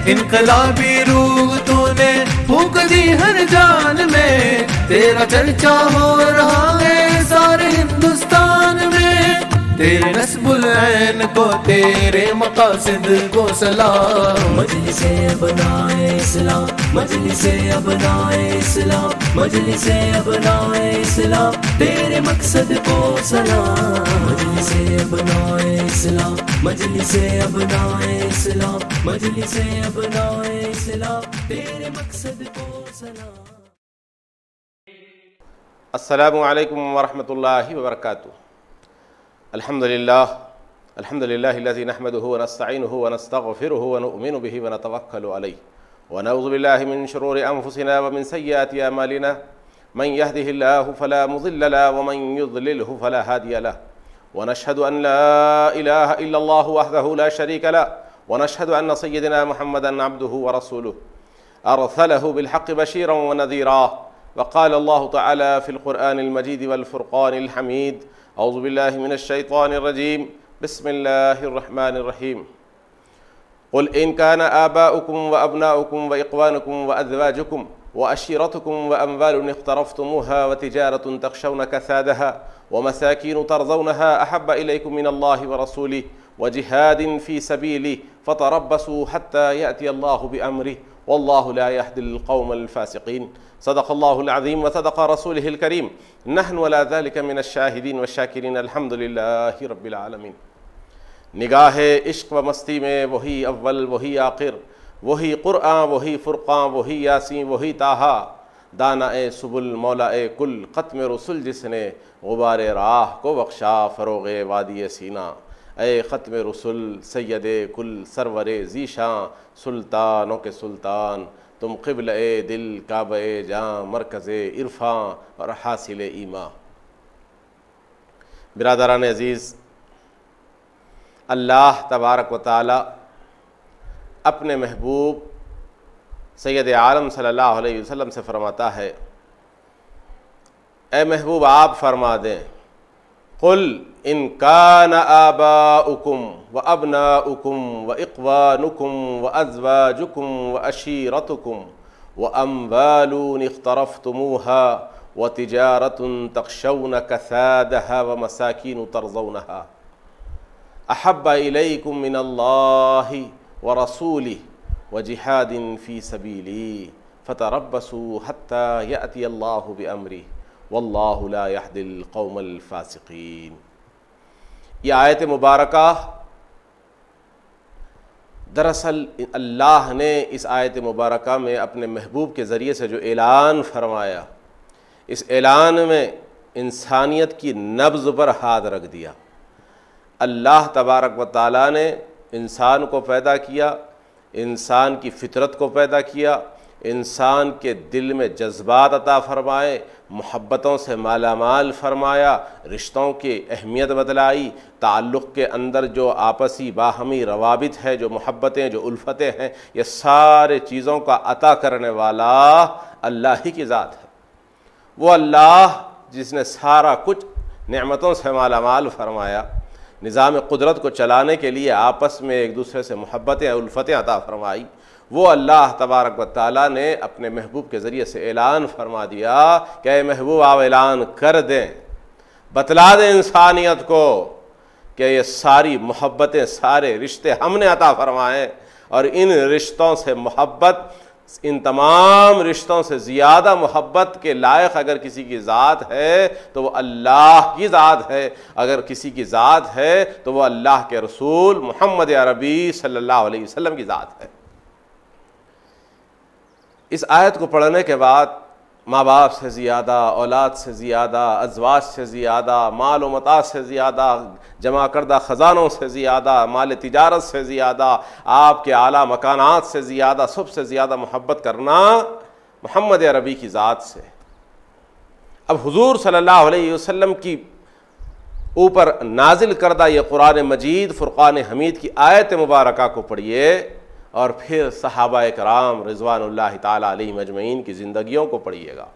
इनकलाबी रूह तूने फूंक दी हर जान में, तेरा चर्चा हो रहा है सारे हिंदुस्तान में। तेरे नस्बुल ऐन को, तेरे मकासिद को सलाम। मजलिसे अपनाए इस्लाम, मजलिसे अपनाए इस्लाम, मजलिसे अपनाए इस्लाम, तेरे मकसद को सलाम। मजलिसे अपनाए इस्लाम, मजलिसे अपनाए इस्लाम, मजलिसे अपनाए इस्लाम, तेरे मकसद को सलाम। अस्सलामु अलैकुम वरहमतुल्लाहि वबरकातुहू। अल्हम्दुलिल्लाह अल्हम्दुलिल्लाहिल्लज़ी नहमदुहु व नस्तईनुहु व नस्तगफिरुहु व नु'मिनु बिही व नतवक्कलु अलैहि व नऊज़ु बिल्लाहि मिन शुरूरि अनफुसिना व मिन सय्यिआति अमालिना मन यहदिहिल्लाहु फला मुज़िल्ल लहु व मन युज़लिलहु फला हादिय लहु व नशहदु अन ला इलाहा इल्लल्लाहु वहदहु ला शरीक लहु व नशहदु अन्न सय्यदना मुहम्मदन अब्दुहु व रसूलुहु अरसलहु बिलहक़्क़ि बशीरन व नज़ीरा व क़ाल अल्लाहु तआला फ़िल क़ुरआनिल मजीद वल फ़ुरक़ानिल हमीद। औज़ु बिल्लाहि मिनश शैतानिर रजीम। बिस्मिल्लाहिर रहमानिर रहीम। क़ुल इन काना आबाउकुम व अबनाउकुम व इख़्वानुकुम व अज़वाजुकुम व अशीरतुकुम व अम्वालुन इख्तरफ़्तुमूहा व तिजारतुन तख़शौना कसादहा व मसाकीनु तरज़ौनहा अहब्ब इलैकुम मिनल्लाहि व रसूलिहि व जिहादिन फ़ी सबीलिहि फ़तरब्बसू हत्ता यअतियल्लाहु बिअम्रिहि वल्लाहु ला यहदिल क़ौमल फ़ासिक़ीन। सदक़ल्लाहुल अज़ीम व सदक़ रसूलिहिल करीम। नहनु अला ज़ालिका मिनश शाहिदीन व शाकिरीन। अल्हम्दुलिल्लाहि रब्बिल आलमीन। निगाहे इश्क़ व मस्ती में वही अव्वल वही आखिर, वही क़ुरआन वही फ़ुरक़ान वही यासीन वही ताहा, दाना-ए सुबुल मौला-ए कुल, ख़त्म रसूल जिसने ग़ुबार राह को बख्शा फ़रोग़ वादी सीना। ए ख़त्म रसूल सैयदे कुल सरवरे ज़ीशां, सुल्तानों के सुल्तान तुम क़िबला-ए दिल काबा-ए जां, मरकज़-ए इरफ़ां और हासिल ईमा। बिरादरान अज़ीज़, अल्लाह तबारक व तआला अपने महबूब सैयद आलम सल्लल्लाहु अलैहि वसल्लम से फ़रमाता है, ए महबूब आप फ़रमा दें, क़ुल इन काना आबाउकुम व अबनाउकुम व इख़्वानुकुम व अज़वाजुकुम व अशीरतुकुम व अम्वालुन इख्तरफ़्तुमूहा व तिजारतुन तख़शौना कसादहा व मसाकीनु तरज़ौनहा अहब्ब इलैकुम मिनल्लाहि व रसूलिहि व जिहादिन फ़ी सबीलिहि फ़तरब्बसू हत्ता यअतियल्लाहु बिअम्रिहि वल्लाहु ला यहदिल क़ौमल फ़ासिक़ीन। यह आयत मुबारका दरअसल अल्लाह ने इस आयत मुबारका में अपने महबूब के ज़रिए से जो ऐलान फरमाया, इस ऐलान में इंसानियत की नब्ज़ पर हाथ रख दिया। अल्लाह तबारक व तआला ने इंसान को पैदा किया, इंसान की फ़ितरत को पैदा किया, इंसान के दिल में जज्बात अता फ़रमाए, मोहब्बतों से मालामाल फ़रमाया, रिश्तों की अहमियत बतलाई, ताल्लुक़ के अंदर जो आपसी बाहमी रवाबित है, जो मोहब्बतें जो उल्फ़तें हैं, ये सारे चीज़ों का अता करने वाला अल्लाह ही की ज़ात है। वो अल्लाह जिसने सारा कुछ नेमतों से मालामाल फ़रमाया, निज़ाम क़ुदरत को चलाने के लिए आपस में एक दूसरे से मोहब्बतें उल्फ़तें अता फ़रमाई, वो अल्लाह तबारक व तआला ने अपने महबूब के ज़रिए से ऐलान फरमा दिया कि ए महबूब आप ऐलान कर दें, बतला दें इंसानियत को कि ये सारी मोहब्बतें सारे रिश्ते हमने अता फरमाए, और इन रिश्तों से मोहब्बत, इन तमाम रिश्तों से ज़्यादा मोहब्बत के लायक अगर किसी की ज़ात है तो वो अल्लाह की ज़ात है, अगर किसी की ज़ात है तो वो अल्लाह के रसूल मुहम्मद अरबी सल्लल्लाहु अलैहि वसल्लम की ज़ात है। इस आयत को पढ़ने के बाद माँ बाप से ज़्यादा, औलाद से ज़्यादा, अज़वाज से ज़्यादा, माल व मता से ज़्यादा, जमा करदा ख़ज़ानों से ज़्यादा, माल तिजारत से ज़्यादा, आपके आला मकानात से ज़्यादा, सबसे ज़्यादा मोहब्बत करना मुहम्मद अरबी की ज़ात से। अब हुज़ूर सल्लल्लाहु अलैहि वसल्लम की ऊपर नाजिल करदा ये कुरान मजीद फ़ुरक़ान हमीद की आयत मुबारका को पढ़िए और फिर सहाबा कराम रिज़वानुल्लाहि ताला अलैहिम अजमईन की ज़िंदगियों को पढ़िएगा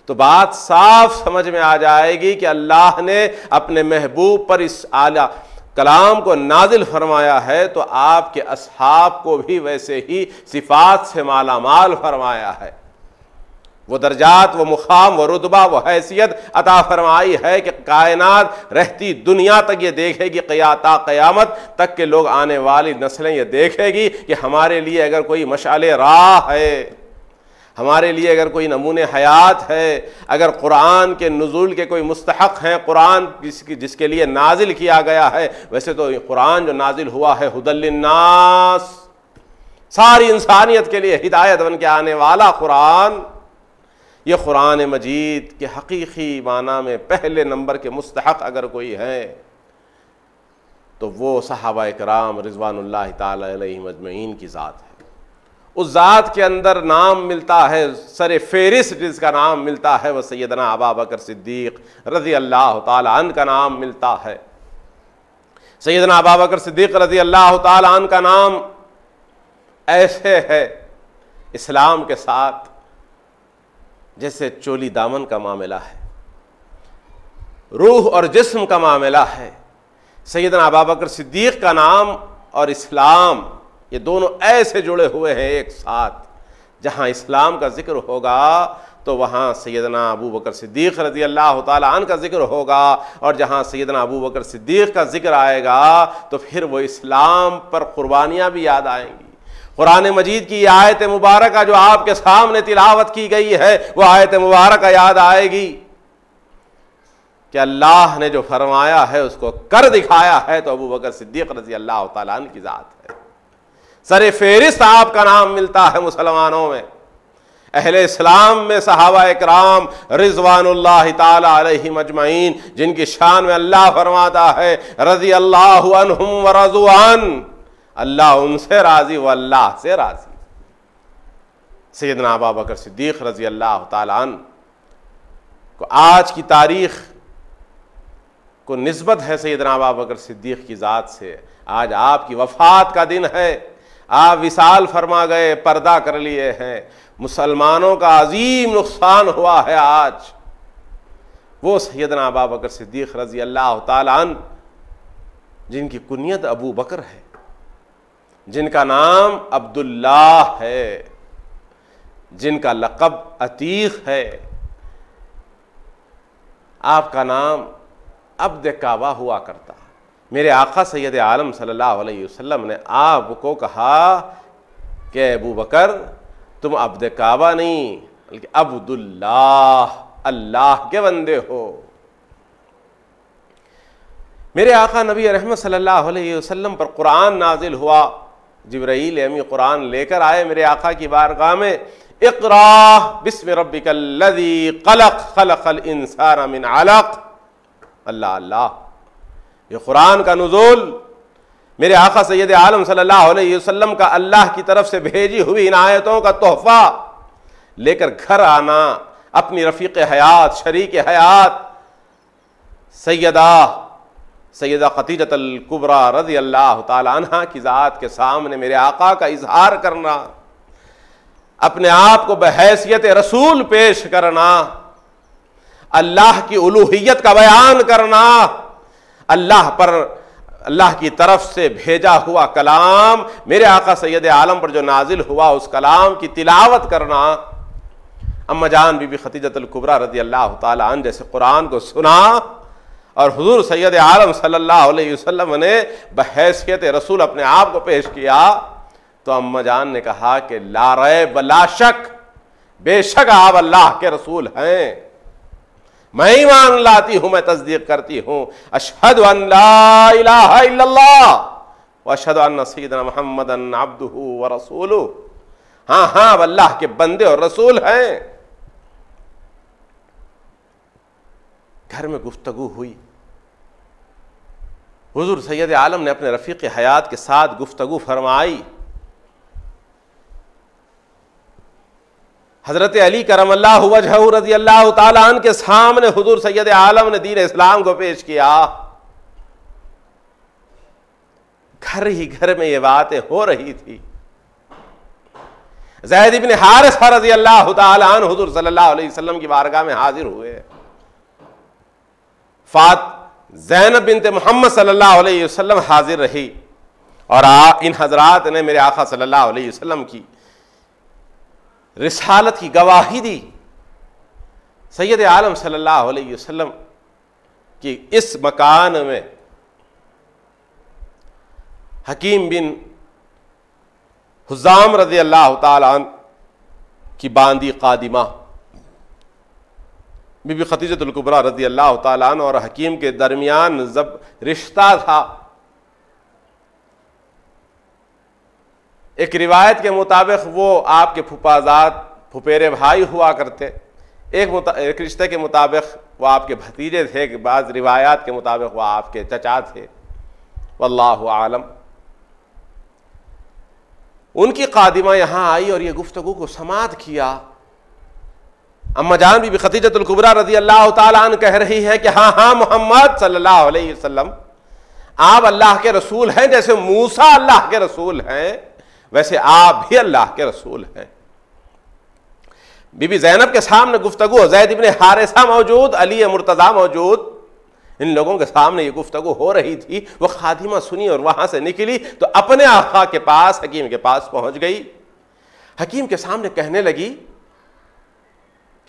तो बात साफ समझ में आ जाएगी कि अल्लाह ने अपने महबूब पर इस आला कलाम को नाजिल फरमाया है तो आपके असहाब को भी वैसे ही सिफात से मालामाल फरमाया है। वो दर्जात, वो मुकाम, वो रुतबा, वो हैसियत अता फरमाई है कि कायनात रहती दुनिया तक ये देखेगी, क़यामत तक के लोग, आने वाली नस्लें ये देखेगी कि हमारे लिए अगर कोई मशाले राह है, हमारे लिए अगर कोई नमूने हयात है, अगर कुरान के नुज़ूल के कोई मुस्तहक़ हैं, कुरान जिसके लिए नाजिल किया गया है। वैसे तो कुरान जो नाजिल हुआ है हुदल लिन्नास, सारी इंसानियत के लिए हिदायत बन के आने वाला कुरान, ये कुरान मजीद के हकीकी माना में पहले नंबर के मुस्तहक़ अगर कोई है तो वो सहाबा किराम रिज़वानुल्लाहि ताला अलैहिम अजमईन की ज़ात है। उस ज़ात के अंदर नाम मिलता है, सरे फेरिस्त जिसका नाम मिलता है वह सैयदना अबू बकर सिद्दीक़ रज़ी अल्लाह ताला अन्हु का नाम मिलता है। सैयदना अबू बकर सिद्दीक़ रज़ी अल्लाह ताला अन्हु का नाम ऐसे है इस्लाम के साथ जैसे चोली दामन का मामला है, रूह और जिस्म का मामला है। सैयदना अबू बकर सिद्दीक़ का नाम और इस्लाम ये दोनों ऐसे जुड़े हुए हैं एक साथ। जहाँ इस्लाम का जिक्र होगा तो वहाँ सैयदना अबू बकर सिद्दीक़ रज़ी अल्लाह ताला अन्हु का जिक्र होगा, और जहाँ सैयदना अबू बकर सिद्दीक़ का जिक्र आएगा तो फिर वो इस्लाम पर कुर्बानियाँ भी याद आएंगी। कुरान मजीद की आयत मुबारक जो आपके सामने तिलावत की गई है वो आयत मुबारक याद आएगी कि अल्लाह ने जो फरमाया है उसको कर दिखाया है, तो अबू बकर सिद्दीक़ रज़ी अल्लाह ताला अन्हु की ज़ात है। सरे फेरिस्त आपका नाम मिलता है मुसलमानों में, अहले इस्लाम में सहाबा इकराम रिज़वानुल्लाहि ताला अलैहिम अजमईन, जिनकी शान में अल्लाह फरमाता है रज़ी अल्लाहु अन्हुम व रज़ू अन, अल्लाह उनसे राजी व अल्लाह से राजी। सैयदना अबू बकर सिद्दीक़ रज़ी अल्लाह ताला अन्हु को आज की तारीख़ को निस्बत है सैयदना अबू बकर सिद्दीक़ की ज़ात से। आज आपकी वफ़ात का दिन है, आप विसाल फरमा गए, पर्दा कर लिए हैं, मुसलमानों का अजीम नुकसान हुआ है। आज वो सैयदना अबू बकर सिद्दीक़ रज़ी अल्लाह ताला अन्हु जिनकी कुनियत अबू बकर है, जिनका नाम अब्दुल्लाह है, जिनका लक़ब अतीक़ है, आपका नाम अब्द काबा हुआ करता। मेरे आका सैयद आलम सल्लल्लाहु अलैहि वसल्लम ने आपको कहा कि अबू बकर तुम अब्द काबा नहीं बल्कि अब्दुल्लाह, अल्लाह के बंदे हो। मेरे आका नबी रहमत सल्लल्लाहु अलैहि वसल्लम पर कुरान नाजिल हुआ, जिब्राईल अमी कुरान लेकर आए मेरे आका की बारगाह में, इक़रा बिस्मि रब्बिकल्लज़ी ख़लक़ ख़लक़ल इंसाना मिन अलक़। अल्लाह अल्लाह, ये कुरान का नुज़ूल मेरे आका सैयद आलम सल्लल्लाहु अलैहि वसल्लम का अल्लाह की तरफ से भेजी हुई इन आयतों का तोहफ़ा लेकर घर आना, अपनी रफ़ीक़ हयात, शरीक हयात सैयदा ख़तीजतुल कुबरा रज़ी अल्लाह ताला अन्हा की ज़ात के सामने मेरे आका का इजहार करना, अपने आप को बहैसियत रसूल पेश करना, अल्लाह की उलूहियत का बयान करना, अल्लाह की तरफ से भेजा हुआ कलाम मेरे आका सैयद आलम पर जो नाजिल हुआ उस कलाम की तिलावत करना। अम्मा जान बीबी खतीजतुल कुबरा रज़ी अल्लाह ताला अन्हा जैसे कुरान को सुना और हुजूर सैयद आलम सल्लल्लाहु अलैहि वसल्लम ने बहैसियत रसूल अपने आप को पेश किया, तो अम्मा जान ने कहा कि ला रैब ला शक, बेशक आप अल्लाह के रसूल हैं, मैं ईमान लाती हूं, मैं तस्दीक करती हूं। अशहदु अन ला इलाहा इल्लल्लाह व अशहदु अन्न सय्यदना मुहम्मदन अब्दुहु व रसूलुहु। हाँ हाँ, अब अल्लाह के बंदे और रसूल हैं। घर में गुफ्तगू हुई, हुजूर सैयद आलम ने अपने रफीक हयात के साथ गुफ्तगू फरमाई। हजरत अली करमल्लाहु वजहहु रज़ी अल्लाह ताला अन्हु के सामने हुजूर सैयद आलम ने दीन इस्लाम को पेश किया। घर ही घर में ये बातें हो रही थी। ज़ैद इब्न हारिसा रज़ी अल्लाह ताला अन्हु हुजूर सल्लल्लाहु अलैहि वसल्लम की बारगाह में हाजिर हुए। ज़ैनब बिनत मोहम्मद सल्लल्लाहु अलैहि वसल्लम हाजिर रही और इन हजरात ने मेरे आका सल्लल्लाहु अलैहि वसल्लम की रिसालत की गवाही दी। सैयद आलम सल्लल्लाहु अलैहि वसल्लम की इस मकान में हकीम बिन हुज़ाम रज़ी अल्लाह ताला अन्हु की बांदी कादिमा बीबी खदीजतुल कुबरा रज़ी अल्लाह ताला अन्हा और हकीम के दरमियान जब रिश्ता था, एक रिवायत के मुताबिक वो आपके फुफाजाद फुफेरे भाई हुआ करते, एक रिश्ते के मुताबिक वो आपके भतीजे थे, बाज़ रिवायात के मुताबिक वो आपके चचा थे, वल्लाहु आलम। उनकी कादिमा यहाँ आई और ये गुफ्तगू को समाअत किया। अम्मा जान बीबी खदीजतुल कुबरा रज़ी अल्लाह ताला अन्हा कह रही है कि हाँ हाँ मोहम्मद सल्लल्लाहु अलैहि वसल्लम आप अल्लाह के रसूल हैं, जैसे मूसा अल्लाह के रसूल हैं वैसे आप भी अल्लाह के रसूल हैं। बीबी ज़ैनब के सामने गुफ्तगू, ज़ैद इब्न हारिसा मौजूद, अली मुर्तज़ा मौजूद, इन लोगों के सामने ये गुफ्तगू हो रही थी। वो खादिमा सुनी और वहां से निकली तो अपने आका के पास, हकीम के पास पहुंच गई। हकीम के सामने कहने लगी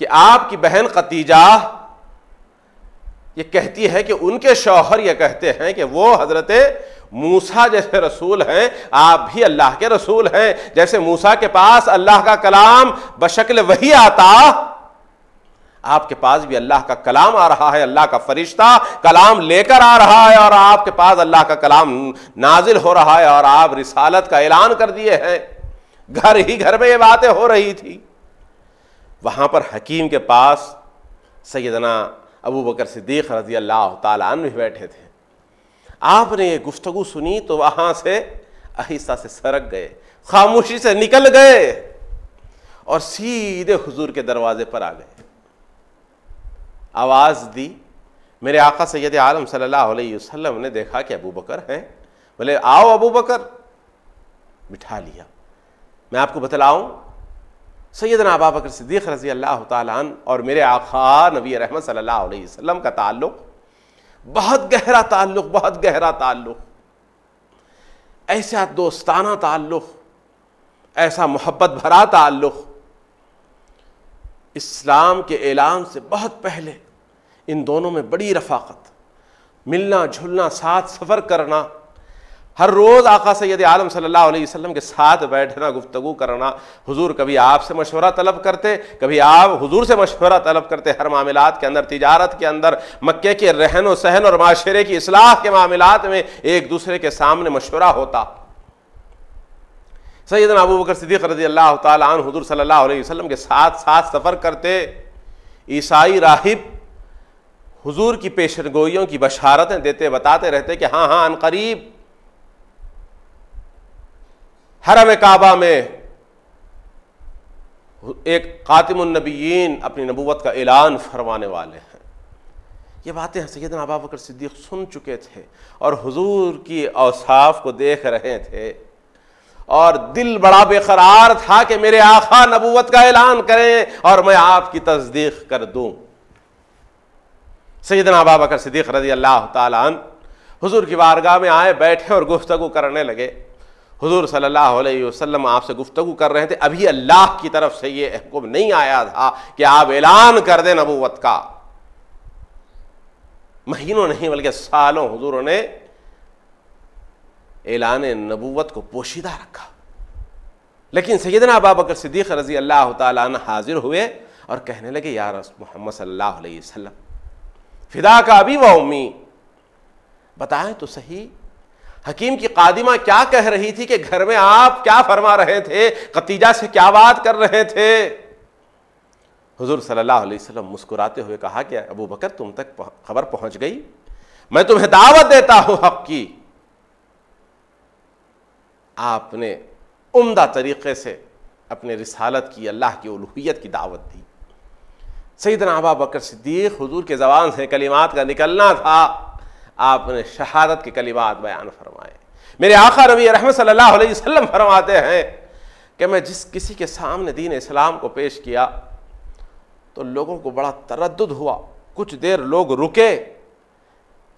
कि आपकी बहन खतीजा ये कहती है कि उनके शौहर ये कहते हैं कि वो हजरत मूसा जैसे रसूल हैं, आप भी अल्लाह के रसूल हैं। जैसे मूसा के पास अल्लाह का कलाम बशक्ल वही आता, आपके पास भी अल्लाह का कलाम आ रहा है, अल्लाह का फरिश्ता कलाम लेकर आ रहा है और आपके पास अल्लाह का कलाम नाजिल हो रहा है और आप रिसालत का ऐलान कर दिए हैं। घर ही घर में ये बातें हो रही थी। वहां पर हकीम के पास सैयदना अबू बकर सिद्दीक रज़ी अल्लाह ताला अन्हु बैठे थे। आपने ये गुफ्तगू सुनी तो वहां से आहिस्ता से सरक गए, खामोशी से निकल गए और सीधे हुजूर के दरवाजे पर आ गए। आवाज दी, मेरे आका सैयद आलम सल्लल्लाहु अलैहि वसल्लम ने देखा कि अबू बकर हैं, बोले आओ अबू बकर, बिठा लिया। मैं आपको बतलाऊं, सैयदना अबू बकर सिद्दीक रज़ी अल्लाह ताला अन्हु और मेरे आका नबी रहमत सल्लल्लाहु अलैहि वसल्लम का ताल्लुक बहुत गहरा ताल्लुक, बहुत गहरा ताल्लुक, ऐसा दोस्ताना ताल्लुक, ऐसा मोहब्बत भरा ताल्लुक। इस्लाम के ऐलान से बहुत पहले इन दोनों में बड़ी रफ़ाक़त, मिलना जुलना, साथ सफ़र करना, हर रोज़ आका सैयद आलम सल्लल्लाहु अलैहि वसल्लम के साथ बैठना, गुफ्तगू करना। हुजूर कभी आपसे मशवरा तलब करते, कभी आप हुजूर से मशवरा तलब करते, हर मामलात के अंदर, तिजारत के अंदर, मक्के के रहन व सहन और माशरे की इस्लाह के मामलात में एक दूसरे के सामने मशवरा होता। सैयदना अबू बकर सिद्दीक़ रज़ी अल्लाह ताला अन्हु हुजूर सल्लल्लाहु अलैहि वसल्लम के साथ साथ सफ़र करते। ईसाई राहिब हुजूर की पेशनगोइयों की बशारतें देते, बताते रहते कि हाँ हाँ अनकरीब हरम काबा में एक खातिमुन नबिय्यीन अपनी नबूवत का ऐलान फरमाने वाले हैं। ये बातें सैयदना अबू बकर सिद्दीक़ सुन चुके थे और हुजूर की औसाफ को देख रहे थे और दिल बड़ा बेकरार था कि मेरे आका नबूवत का ऐलान करें और मैं आपकी तस्दीक कर दूं। सैयदना अबू बकर सिद्दीक़ रज़ी अल्लाह ताला अन्हु हुजूर की बारगाह में आए, बैठे और गुफ्तगू करने लगे। हुजूर सल्लल्लाहु अलैहि वसल्लम आपसे गुफ्तगू कर रहे थे। अभी अल्लाह की तरफ से ये हुक्म नहीं आया था कि आप ऐलान कर दें नबूवत का। महीनों नहीं बल्कि सालों हुजूर ने ऐलान नबूवत को पोशीदा रखा। लेकिन सैयदना अबू बकर सिद्दीक़ रज़ी अल्लाह ताला अन्हु हाजिर हुए और कहने लगे, या रसूल मोहम्मद सल्लल्लाहु अलैहि वसल्लम, फिदा का अबी व उम्मी, बताएं तो सही हकीम की कादिमा क्या कह रही थी कि घर में आप क्या फरमा रहे थे, खतीजा से क्या बात कर रहे थे। हुजूर सल्लल्लाहु अलैहि वसल्लम मुस्कुराते हुए कहा कि अबू बकर तुम तक खबर पहुंच गई, मैं तुम्हें दावत देता हूं हक की। आपने उम्दा तरीके से अपने रिसालत की, अल्लाह की उलूहियत की दावत दी। सैयदना अबू बकर सिद्दीक़ हुजूर के ज़बान से कलिमात का निकलना था, आपने शहादत के कलिमात बयान फरमाए। मेरे आका नबी रहमत सल्लल्लाहु अलैहि वसल्लम फरमाते हैं कि मैं जिस किसी के सामने दीन इस्लाम को पेश किया तो लोगों को बड़ा तरद्दुद हुआ। कुछ देर लोग रुके,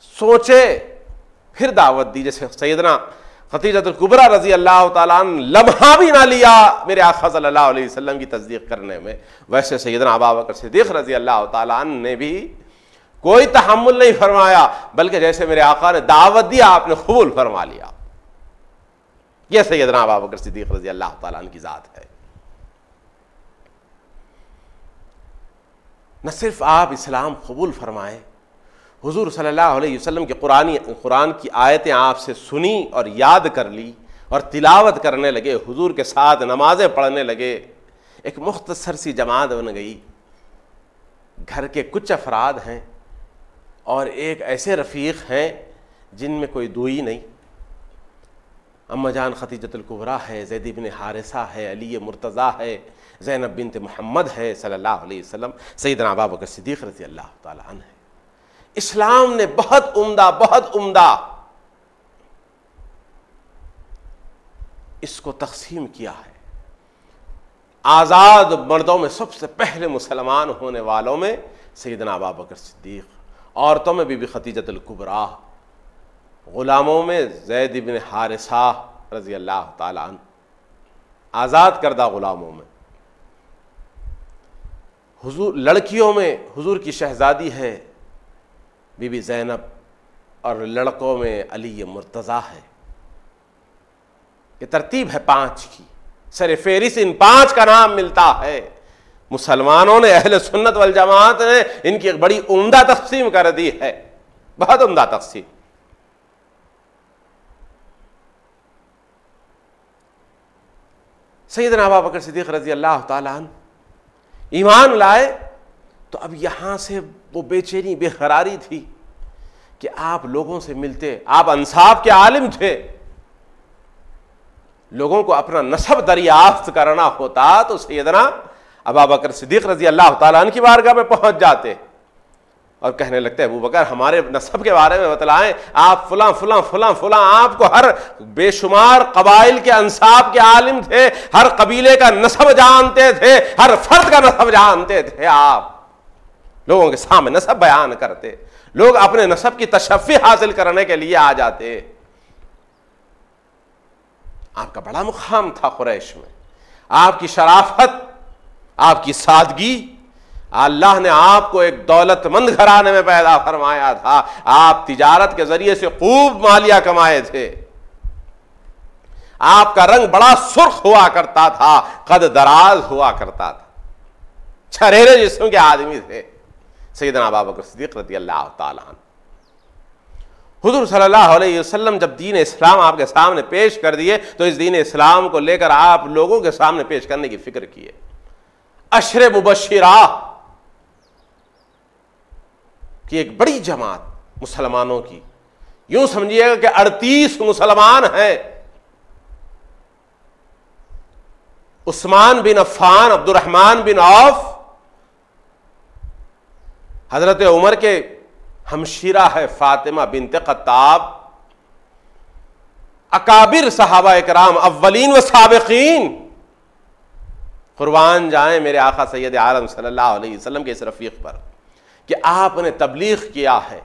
सोचे फिर दावत दी। जैसे सैयदना खतीजतुल कुबरा रजी अल्लाह ताला अन्हा लम्हा भी ना लिया मेरे आका सल्लल्लाहु अलैहि वसल्लम की तस्दीक करने में, वैसे सैयदना अबू बकर सिद्दीक रजी अल्लाह ताला अन्हु ने भी कोई तहम्मुल नहीं फरमाया, बल्कि जैसे मेरे आका ने दावत दी आपने कबूल फरमा लिया। यह सैयदना अबू बकर सिद्दीक रजी अल्लाह ताला अन्हु की जात है। न सिर्फ आप इस्लाम कबूल फरमाए, हुजूर सल्लल्लाहु अलैहि वसल्लम के कुरान की आयतें आपसे सुनी और याद कर ली और तिलावत करने लगे, हुजूर के साथ नमाजें पढ़ने लगे। एक मुख्तसर सी जमात बन गई। घर के कुछ अफराद हैं और एक ऐसे रफ़ीक हैं जिनमें कोई दुई नहीं। अम्मा जान खतीजतुल कुबरा है, ज़ैद इब्न हारिसा है, अली मुर्तज़ा है, ज़ैनब बिन्त मोहम्मद है सल्लल्लाहु अलैहि वसल्लम, सैयदना अबू बकर सिद्दीक़ रज़ी अल्लाह ताला अन्हु है। इस्लाम ने बहुत उम्दा इसको तकसीम किया है। आज़ाद मर्दों में सबसे पहले मुसलमान होने वालों में सैयदना अबू बकर सिद्दीक़, औरतों में बीबी खतीजतुल कुबरा, गुलामों में ज़ैद इब्न हारिसा रज़ी अल्लाह ताला अन्हु, आज़ाद करदा गुलामों में। हुजूर लड़कियों में हुजूर की शहजादी है बीबी ज़ैनब, और लड़कों में अली मुर्तज़ा है। ये तरतीब है 5 की, सर फेरिस इन 5 का नाम मिलता है। मुसलमानों ने, अहले सुन्नत वल जमात ने इनकी एक बड़ी उम्दा तक़सीम कर दी है, बहुत उम्दा तक़सीम। सैयदना अबू बकर सिद्दीक़ रज़ी अल्लाह ताला अन्हु ईमान लाए तो अब यहां से वो बेचैनी बेकरारी थी कि आप लोगों से मिलते, आप अंसाब के आलिम थे, लोगों को अपना नसब दरियाफ्त करना होता तो सैयदना अबू बकर सिद्दीक़ रज़ी अल्लाह ताला अन्हु की बारगाह में पहुंच जाते और कहने लगते अबू बकर हमारे नसब के बारे में बतलाएं, आप फुला फुला फुला फुला, आपको हर बेशुमार कबाइल के अंसाब के आलिम थे, हर कबीले का नसब जानते थे, हर फर्द का नसब जानते थे। आप लोगों के सामने नसब बयान करते, लोग अपने नसब की तशफ़ी हासिल करने के लिए आ जाते। आपका बड़ा मुकाम था कुरैश में, आपकी शराफत, आपकी सादगी, अल्लाह ने आपको एक दौलतमंद घराने में पैदा फरमाया था। आप तिजारत के जरिए से खूब मालिया कमाए थे। आपका रंग बड़ा सुर्ख हुआ करता था, कद दराज हुआ करता था, छरेरे जिस्म के आदमी थे सैयदना अबू बकर सिद्दीक़ रज़ी अल्लाह ताला अन्हु। हुज़ूर सल्लल्लाहु अलैहि वसल्लम जब दीन इस्लाम आपके सामने पेश कर दिए तो इस दीन इस्लाम को लेकर आप लोगों के सामने पेश करने की फिक्र किए। अशरे मुबश्शिरा की एक बड़ी जमात मुसलमानों की, यूं समझिएगा कि 38 मुसलमान हैं। उस्मान बिन अफ़्फ़ान, अब्दुर्रहमान बिन औफ, हजरत उमर के हमशीरा है फातिमा बिनते ख़त्ताब, अकाबिर सहाबा इकराम अव्वलीन व साबिकीन, कुर्बान जाएं मेरे आका सैयद आलम सल्लल्लाहु अलैहि वसल्लम के इस रफ़ीक पर कि आपने तबलीग किया है।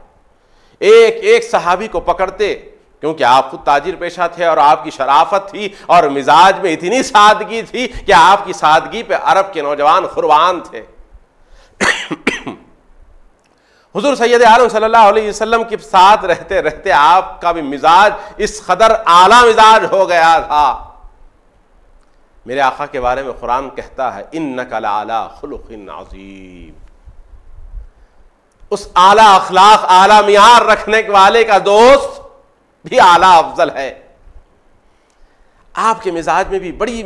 एक एक सहाबी को पकड़ते, क्योंकि आप खुद ताजिर पेशा थे और आपकी शराफत थी और मिजाज में इतनी सादगी थी कि आपकी सादगी पे अरब के नौजवान कुर्बान थे। हुजूर सैयद आलम सल्लल्लाहु अलैहि वसल्लम के साथ रहते रहते आपका भी मिजाज इस कदर आला मिजाज हो गया था। मेरे आका के बारे में कुरान कहता है इन्नका लअला खुलुक़िन अज़ीम। उस आला अखलाक, आला मियार रखने वाले का दोस्त भी आला अफजल है। आपके मिजाज में भी बड़ी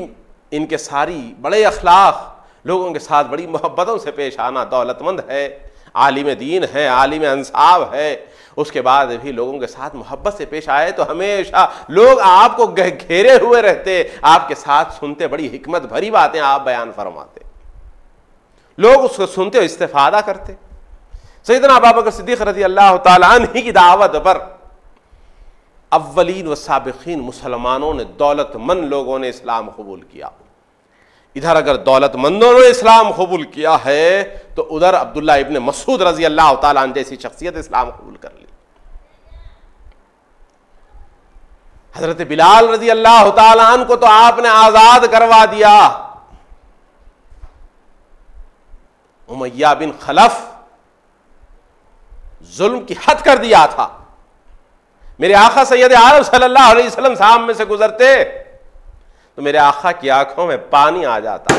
इनके सारी बड़े अखलाक, लोगों के साथ बड़ी मोहब्बतों से पेश आना, दौलतमंद है, आलिम दीन है, आलिम अंसाब है, उसके बाद भी लोगों के साथ मोहब्बत से पेश आए तो हमेशा लोग आपको घेरे हुए रहते, आपके साथ सुनते, बड़ी हिकमत भरी बातें आप बयान फरमाते, लोग उसको सुनते और इस्तेफादा करते। सैयदना अबू बकर सिद्दीक़ रज़ी अल्लाह ताला अन्हु की दावत पर अव्वलीन व साबिकीन मुसलमानों ने, दौलतमंद लोगों ने इस्लाम कबूल किया। इधर अगर दौलतमंदों ने इस्लाम कबूल किया है तो उधर अब्दुल्ला इब्न मसूद रज़ी अल्लाह ताला अन्हु जैसी शख्सियत इस्लाम कबूल कर ली। हजरत बिलाल रजी अल्लाह ताला अन्हु को तो आपने आजाद करवा दिया। उमैया बिन खलफ जुल्म की हद कर दिया था। मेरे आका सैयद आलम सल्लल्लाहु अलैहि वसल्लम साहब में से गुजरते तो मेरे आका की आंखों में पानी आ जाता।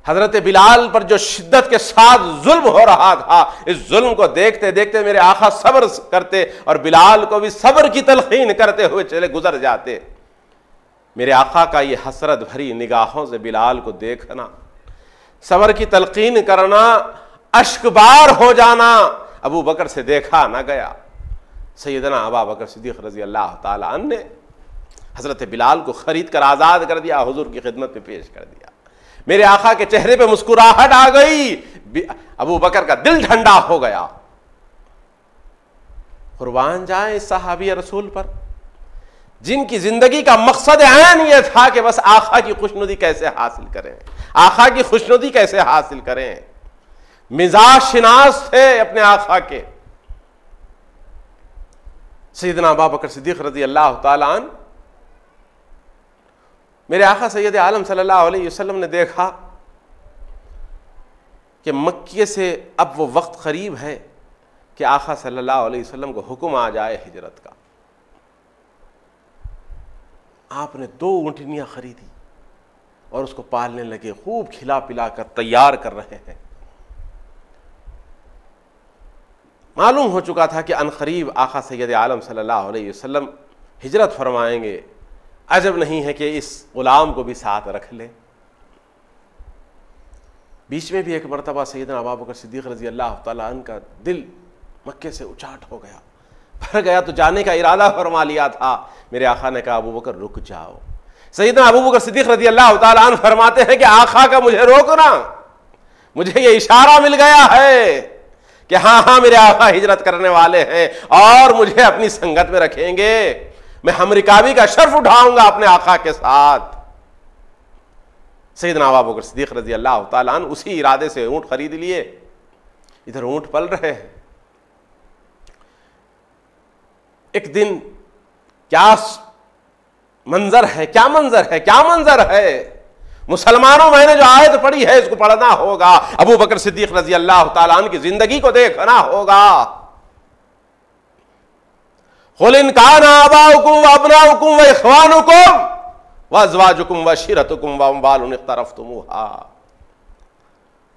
हजरत बिलाल पर जो शिद्दत के साथ जुल्म हो रहा था, इस जुल्म को देखते देखते मेरे आका सब्र करते और बिलाल को भी सब्र की तलकीन करते हुए चले गुजर जाते। मेरे आका का ये हसरत भरी निगाहों से बिलाल को देखना, सब्र की तलकीन करना, अश्कबार हो जाना, अबू बकर से देखा ना गया। सैयदना अबू बकर सिद्दीक रजी अल्लाह ताला अन्हु ने हजरत बिलाल को खरीद कर आजाद कर दिया, हुजूर की खिदमत में पेश कर दिया। मेरे आका के चेहरे पे मुस्कुराहट आ गई, अबू बकर का दिल ठंडा हो गया। कुर्बान जाए इस सहाबी रसूल पर जिनकी जिंदगी का मकसद ऐन ये था कि बस आका की खुशनुदी कैसे हासिल करें, आका की खुशनुदी कैसे हासिल करें। मिजाज शिनास थे अपने आका के। सैयदना अबू बकर सिद्दीक रज़ी अल्लाह ताला अन्हु, मेरे आका सैयद आलम सल्लल्लाहु अलैहि वसल्लम ने देखा कि मक्के से अब वो वक्त करीब है कि आका सल्लल्लाहु अलैहि वसल्लम को हुक्म आ जाए हिजरत का। आपने 2 ऊँटनियाँ खरीदी और उसको पालने लगे, खूब खिला पिला कर तैयार कर रहे हैं। मालूम हो चुका था कि अनकरीब आका सैयद आलम सल्लल्लाहु अलैहि वसल्लम हिजरत फरमाएंगे। अजब नहीं है कि इस गुलाम को भी साथ रख ले। बीच में भी एक मरतबा सैयदना अबू बकर सिद्दीक रज़ी अल्लाह ताला अन्हु का दिल मक्के से उचाट हो गया, भर गया, तो जाने का इरादा फरमा लिया था। मेरे आका ने कहा अबू बकर रुक जाओ। सैयदना अबू बकर सिद्दीक रज़ी अल्लाह ताला अन्हु फरमाते हैं कि आका का मुझे रोकना, मुझे ये इशारा मिल गया है कि हाँ हाँ मेरे आका हिजरत करने वाले हैं और मुझे अपनी संगत में रखेंगे, मैं हमरिकाबी का शर्फ उठाऊंगा अपने आका के साथ। सैयदना अबू बकर सिद्दीक रज़ी अल्लाह ताला अन्हु उसी इरादे से ऊँट खरीद लिए। इधर ऊँट पल रहे हैं। एक दिन क्या मंजर है, क्या मंजर है, क्या मंजर है। मुसलमानों, मैंने जो आयत पढ़ी है इसको पढ़ना होगा। अबू बकर सिद्दीक रज़ी अल्लाह ताला अन्हु की जिंदगी को देखना होगा। कुल इन काना आबाउकुम व अबनाउकुम व इख्वानुकुम व अज़वाजुकुम व अशीरतुकुम व अम्वालुन इख्तरफ्तुमूहा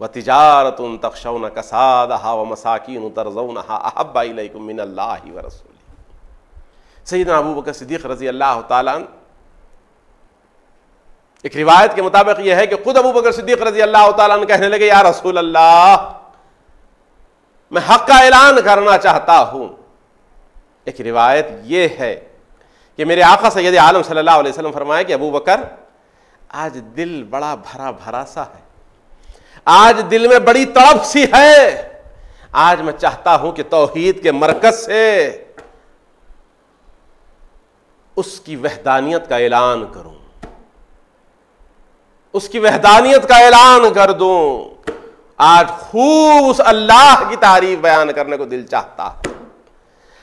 व तिजारतुन तख्शौन कसादहा व मसाकीन तरज़ौनहा अहब्बा इलैकुम मिनल्लाहि व रसूलिही। सैयदना अबू बकर सिद्दीक रज़ी अल्लाह ताला अन्हु, एक रिवायत के मुताबिक यह है कि खुद अबू बकर सिद्दीक रज़ी अल्लाह ताला अन्हु कहने लगे, या रसूल अल्लाह, मैं हक का ऐलान करना चाहता हूं। एक रिवायत यह है कि मेरे आका सैयद आलम सल्लल्लाहु अलैहि वसल्लम फरमाए कि अबू बकर, आज दिल बड़ा भरा भरा सा है, आज दिल में बड़ी तड़प सी है। आज मैं चाहता हूं कि तौहीद के मरकज से उसकी वहदानियत का ऐलान करूं, उसकी वहदानियत का ऐलान कर दूं। आज खूब उस अल्लाह की तारीफ बयान करने को दिल चाहता है।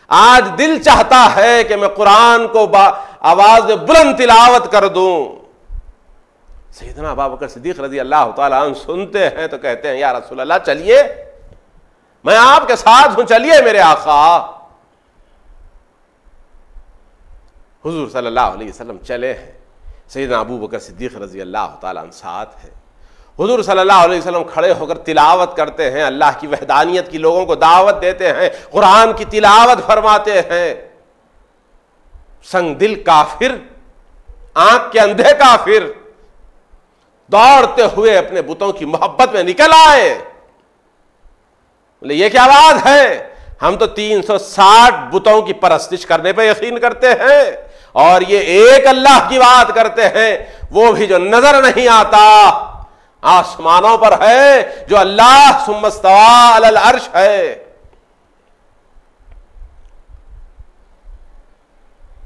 आज दिल चाहता है कि मैं कुरान को आवाज में बुलंद तिलावत कर दूं। सैयदना अबू बकर सिद्दीक रज़ी अल्लाह ताला अन्हु सुनते हैं तो कहते हैं, या रसूल अल्लाह, चलिए, मैं आपके साथ हूं, चलिए मेरे आका। हुजूर सल्लल्लाहु अलैहि वसल्लम चले हैं। सैयदना अबू बकर सिद्दीक रज़ी अल्लाह ताला अन्हु साथ है। हुजूर सल्लल्लाहु अलैहि वसल्लम खड़े होकर तिलावत करते हैं, अल्लाह की वहदानियत की लोगों को दावत देते हैं, कुरान की तिलावत फरमाते हैं। संग दिल काफिर, आंख के अंधे काफिर दौड़ते हुए अपने बुतों की मोहब्बत में निकल आए। बोले, ये क्या बात है, हम तो 360 बुतों की परस्तिश करने पर यकीन करते हैं और ये एक अल्लाह की बात करते हैं, वो भी जो नजर नहीं आता, आसमानों पर है, जो अल्लाह सुम्मस्तवा अलल अर्श है।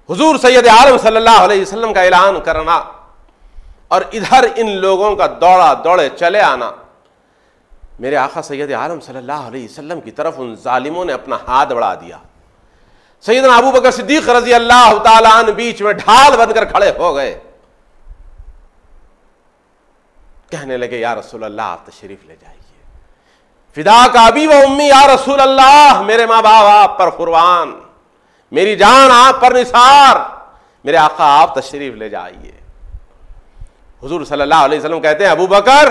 हुजूर सैयद आलम सल्लल्लाहु अलैहि वसल्लम का ऐलान करना और इधर इन लोगों का दौड़ा दौड़े चले आना। मेरे आका सैयद आलम सल्लल्लाहु अलैहि वसल्लम की तरफ उन जालिमों ने अपना हाथ बढ़ा दिया। सैयदना अबू बकर सिद्दीक रजी अल्लाह ताला अन्हु बीच में ढाल बनकर खड़े हो गए। कहने लगे या रसूल अल्लाह आप तशरीफ ले जाइए। फिदा का अबी व उम्मी या रसूल अल्लाह, मेरे माँ बाप आप पर कुर्बान, मेरी जान आप पर निसार, मेरे आका आप तशरीफ ले जाइए। हुजूर सल्लल्लाहु अलैहि वसल्लम कहते हैं अबू बकर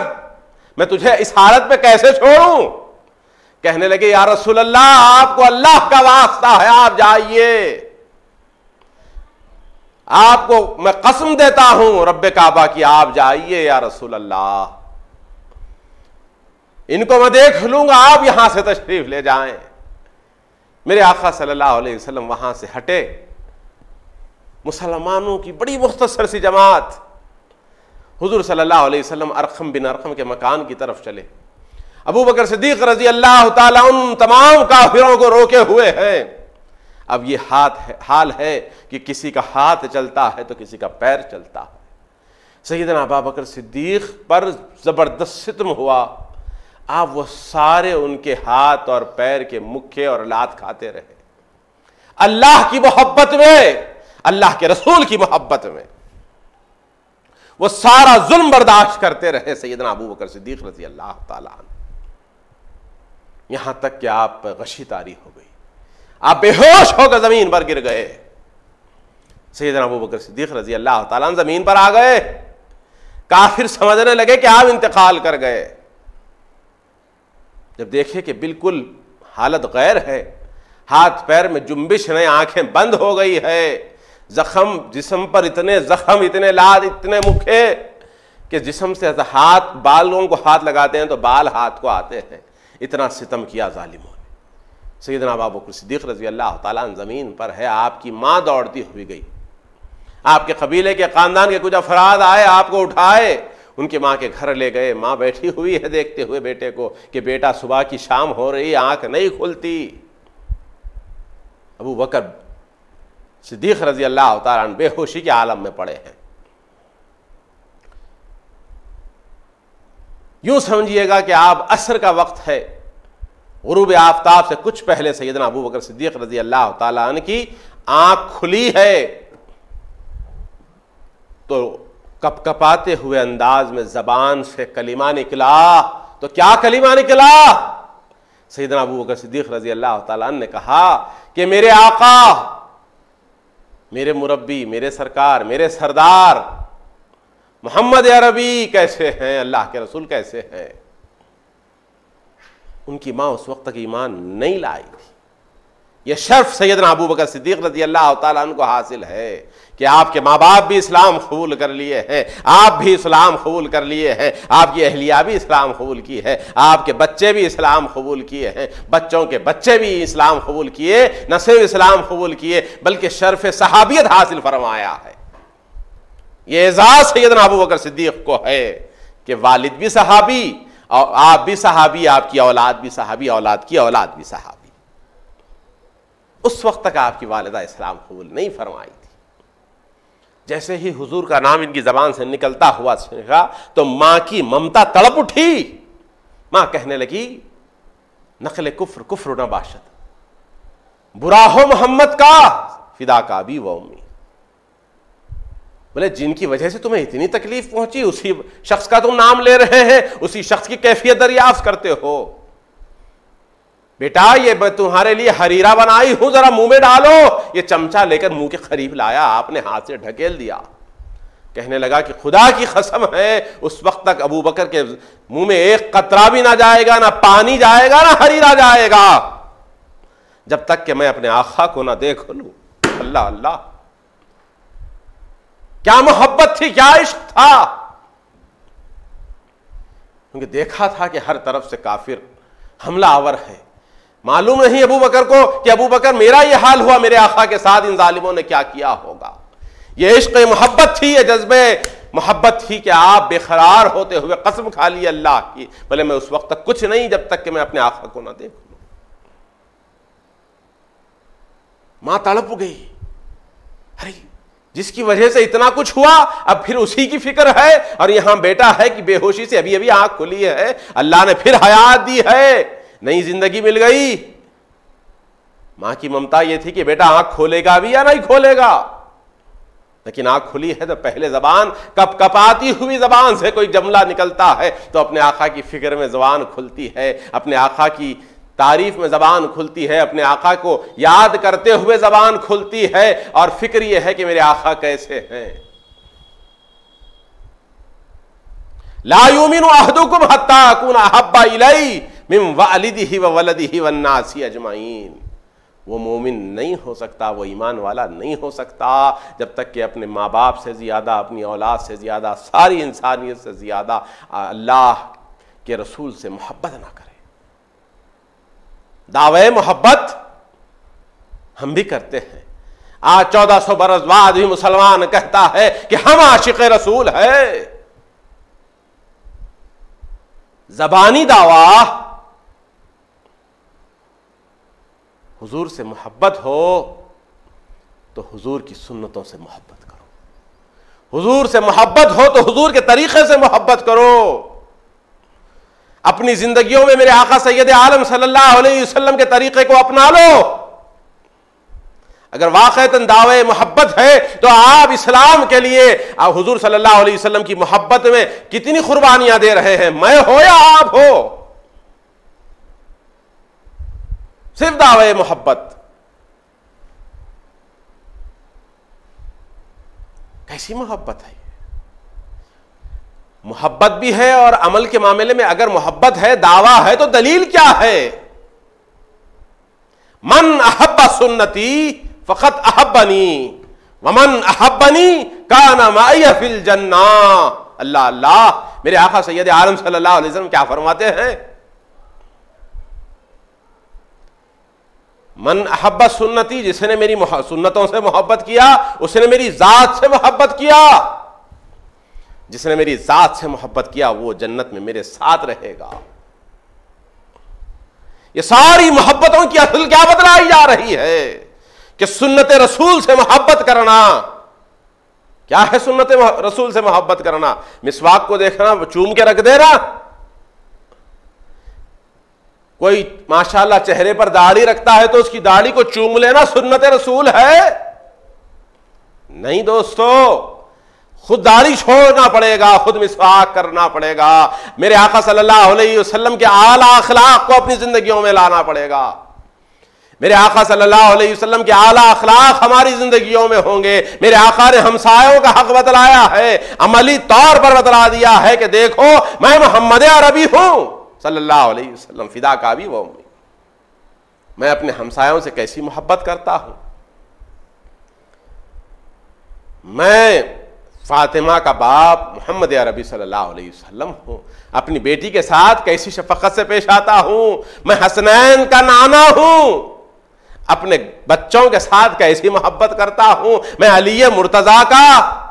मैं तुझे इस हालत में कैसे छोड़ूं? कहने लगे या रसूल अल्लाह आपको अल्लाह का वास्ता है आप जाइए, आपको मैं कसम देता हूं रब्बे काबा की आप जाइए या रसूल अल्लाह, इनको मैं देख लूंगा, आप यहां से तशरीफ ले जाएं। मेरे आका सल्लल्लाहु अलैहि वसल्लम वहां से हटे। मुसलमानों की बड़ी मुख्तसर सी जमात हुजूर सल्लल्लाहु अलैहि वसल्लम अरकम बिन अरकम के मकान की तरफ चले। अबू बकर सिद्दीक रजी अल्लाह ताला उन तमाम काफिरों को रोके हुए हैं। अब ये हाल है कि किसी का हाथ चलता है तो किसी का पैर चलता है। सैयदना अबू बकर सिद्दीक पर जबरदस्त सितम हुआ। आप वो सारे उनके हाथ और पैर के मुक्के और लात खाते रहे। अल्लाह की मोहब्बत में, अल्लाह के रसूल की मोहब्बत में वो सारा जुल्म बर्दाश्त करते रहे सैयदना अबू बकर सिद्दीक रज़ी अल्लाह ताला अन्हु। यहां तक कि आप पर गशी तारी हो गई, आप बेहोश होकर जमीन पर गिर गए। सैयदना अबू बकर सिद्दीक रज़ी अल्लाह ताला अन्हु जमीन पर आ गए। काफिर समझने लगे कि आप इंतकाल कर गए। जब देखे कि बिल्कुल हालत गैर है, हाथ पैर में जुम्बिश नहीं, आंखें बंद हो गई है, जख्म जिस्म पर इतने जख्म, इतने लाद, इतने मुखे कि जिस्म से हाथ, बालों को हाथ लगाते हैं तो बाल हाथ को आते हैं। इतना सितम किया जालिमों ने। सैयदना अबू बकर सिद्दीक रज़ी अल्लाह ताला अन्हु ज़मीन पर है। आपकी माँ दौड़ती हुई गई, आपके कबीले के खानदान के कुछ अफराद आए, आपको उठाए, उनकी माँ के घर ले गए। माँ बैठी हुई है देखते हुए बेटे को कि बेटा सुबह की शाम हो रही, आंख नहीं खुलती। अबू बकर सिद्दीक रज़ी अल्लाह ताला अन्हु बेहोशी के आलम में पड़े हैं। यूं समझिएगा कि आप असर का वक्त है, गुरूब आफ्ताब से कुछ पहले सैयदना अबू बकर सिद्दीक रज़ी अल्लाह ताला अन्हु की आंख खुली है तो कपकपाते हुए अंदाज में जबान से कलिमा निकला। तो क्या कलिमा निकला? सैयदना अबू बकर सिद्दीक रज़ी अल्लाह ताला अन्हु ने कहा कि मेरे आका, मेरे मुरब्बी, मेरे सरकार, मेरे सरदार मोहम्मद अरबी कैसे हैं, अल्लाह के रसूल कैसे हैं। उनकी मां उस वक्त तक ईमान नहीं लाई थी। यह शर्फ सैयदना अबू बकर सिद्दीक रज़ी अल्लाह ताला अन्हु को हासिल है कि आपके माँ बाप भी इस्लाम कबूल कर लिए हैं, आप भी इस्लाम कबूल कर लिए हैं, आपकी अहलिया भी इस्लाम कबूल की है, आपके बच्चे भी इस्लाम कबूल किए हैं, बच्चों के बच्चे भी इस्लाम कबूल किए, न सिर्फ इस्लाम कबूल किए बल्कि शर्फ सहाबियत हासिल फरमाया है। ये एजाज सैयदना अबू बकर सिद्दीक को है कि वालिद भी सहाबी और आप भी सहाबी, आपकी औलाद भी सहाबी, औलाद की औलाद भी सहाबी। उस वक्त तक आपकी वालिदा इस्लाम कबूल नहीं फरमाई थी। जैसे ही हुजूर का नाम इनकी जबान से निकलता हुआ सुना तो मां की ममता तड़प उठी। मां कहने लगी नकल कुफ्र कुफ्र न बाशत, बुरा हो मोहम्मद का, फिदा का अबी व उम्मी। बोले जिनकी वजह से तुम्हें इतनी तकलीफ पहुंची उसी शख्स का तुम नाम ले रहे हैं, उसी शख्स की कैफियत दरियाफ्त करते हो। बेटा ये मैं तुम्हारे लिए हरीरा बनाई हूं, जरा मुंह में डालो। ये चमचा लेकर मुंह के करीब लाया, आपने हाथ से ढकेल दिया। कहने लगा कि खुदा की कसम है उस वक्त तक अबू बकर के मुंह में एक कतरा भी ना जाएगा, ना पानी जाएगा, ना हरीरा जाएगा, जब तक कि मैं अपने आका को ना देख लूं। अल्लाह अल्लाह, क्या मोहब्बत थी, क्या इश्क था। क्योंकि देखा था कि हर तरफ से काफिर हमला आवर है। मालूम नहीं अबू बकर को कि अबू बकर मेरा ये हाल हुआ, मेरे आका के साथ इन जालिमों ने क्या किया होगा। ये इश्क मोहब्बत थी, ये जज्बे मोहब्बत थी कि आप बेकरार होते हुए कसम खा ली अल्लाह की, बोले मैं उस वक्त तक कुछ नहीं जब तक कि मैं अपने आका को ना देख लूं। मां तड़प गई, अरे जिसकी वजह से इतना कुछ हुआ अब फिर उसी की फिक्र है, और यहां बेटा है कि बेहोशी से अभी अभी आंख खुली है, अल्लाह ने फिर हयात दी है, नई जिंदगी मिल गई। मां की ममता यह थी कि बेटा आंख खोलेगा भी या नहीं खोलेगा, लेकिन आंख खुली है तो पहले जबान कपकपाती हुई जबान से कोई जुमला निकलता है तो अपने आका की फिक्र में जबान खुलती है, अपने आका की तारीफ में जबान खुलती है, अपने आका को याद करते हुए जबान खुलती है, और फिक्र यह है कि मेरे आका कैसे हैं। ला युमिनु अहदुकुम हत्ता अकूना अहब्बा इलैहि मिन वालिदिही व वलदिही वन्नासी अजमाइन। वो मोमिन नहीं हो सकता, वो ईमान वाला नहीं हो सकता जब तक कि अपने माँ बाप से ज़्यादा, अपनी औलाद से ज़्यादा, सारी इंसानियत से ज़्यादा अल्लाह के रसूल से मोहब्बत ना करे। दावे मोहब्बत हम भी करते हैं। आज 1400 बरस बाद भी मुसलमान कहता है कि हम आशिक रसूल है। ज़बानी दावा, हुजूर से मोहब्बत हो तो हुजूर की सुन्नतों से मोहब्बत करो, हुजूर से मोहब्बत हो तो हुजूर के तरीके से मोहब्बत करो। अपनी जिंदगियों में मेरे आका सैयद आलम सल्लल्लाहु अलैहि वसल्लम के तरीके को अपना लो। अगर वाक़तन दावे मोहब्बत है तो आप इस्लाम के लिए, आप हुजूर सल्लल्लाहु अलैहि वसल्लम की मोहब्बत में कितनी कुर्बानियां दे रहे हैं, मैं हो या आप हो। सिर्फ दावे मोहब्बत, कैसी मोहब्बत है? मोहब्बत भी है और अमल के मामले में अगर मोहब्बत है, दावा है, तो दलील क्या है? मन अहब्बा सुन्नती फकत अहब्बनी वमन अहब्बनी काना माइया फिल जन्ना। अल्लाह अल्लाह, मेरे आका सैयद आलम सल्लल्लाहु अलैहि वसल्लम क्या फरमाते हैं? मन अहब्बा सुन्नती, जिसने मेरी सुन्नतों से मोहब्बत किया उसने मेरी जात से मोहब्बत किया। जिसने मेरी जात से मोहब्बत किया वो जन्नत में मेरे साथ रहेगा। ये सारी मोहब्बतों की असल क्या बतलाई जा रही है कि सुन्नत रसूल से मोहब्बत करना। क्या है सुन्नत रसूल से मोहब्बत करना? मिसवाक को देखना, चूम के रख देना। कोई माशाल्लाह चेहरे पर दाढ़ी रखता है तो उसकी दाढ़ी को चूम लेना सुन्नत रसूल है? नहीं दोस्तों, खुद दाढ़ी छोड़ना पड़ेगा, खुद मिसवाक करना पड़ेगा। मेरे आका सल्लल्लाहु अलैहि वसल्लम के आला अखलाक को अपनी जिंदगियों में लाना पड़ेगा। मेरे आका सल्लल्लाहु अलैहि वसल्लम के आला अखलाक हमारी जिंदगियों में होंगे। मेरे आका ने हमसायों का हक बतलाया है, अमली तौर पर बतला दिया है कि देखो मैं मोहम्मद अरबी हूं सल्लल्लाहु अलैहि वसल्लम, फिदा का भी वो मैं अपने हमसायों से कैसी मोहब्बत करता हूं। मैं फातिमा का बाप मोहम्मद अरबी सल्लल्लाहु अलैहि वसल्लम हूं। अपनी बेटी के साथ कैसी शफकत से पेश आता हूं। मैं हसनैन का नाना हूं। अपने बच्चों के साथ कैसी मोहब्बत करता हूं। मैं अली मुर्तजा का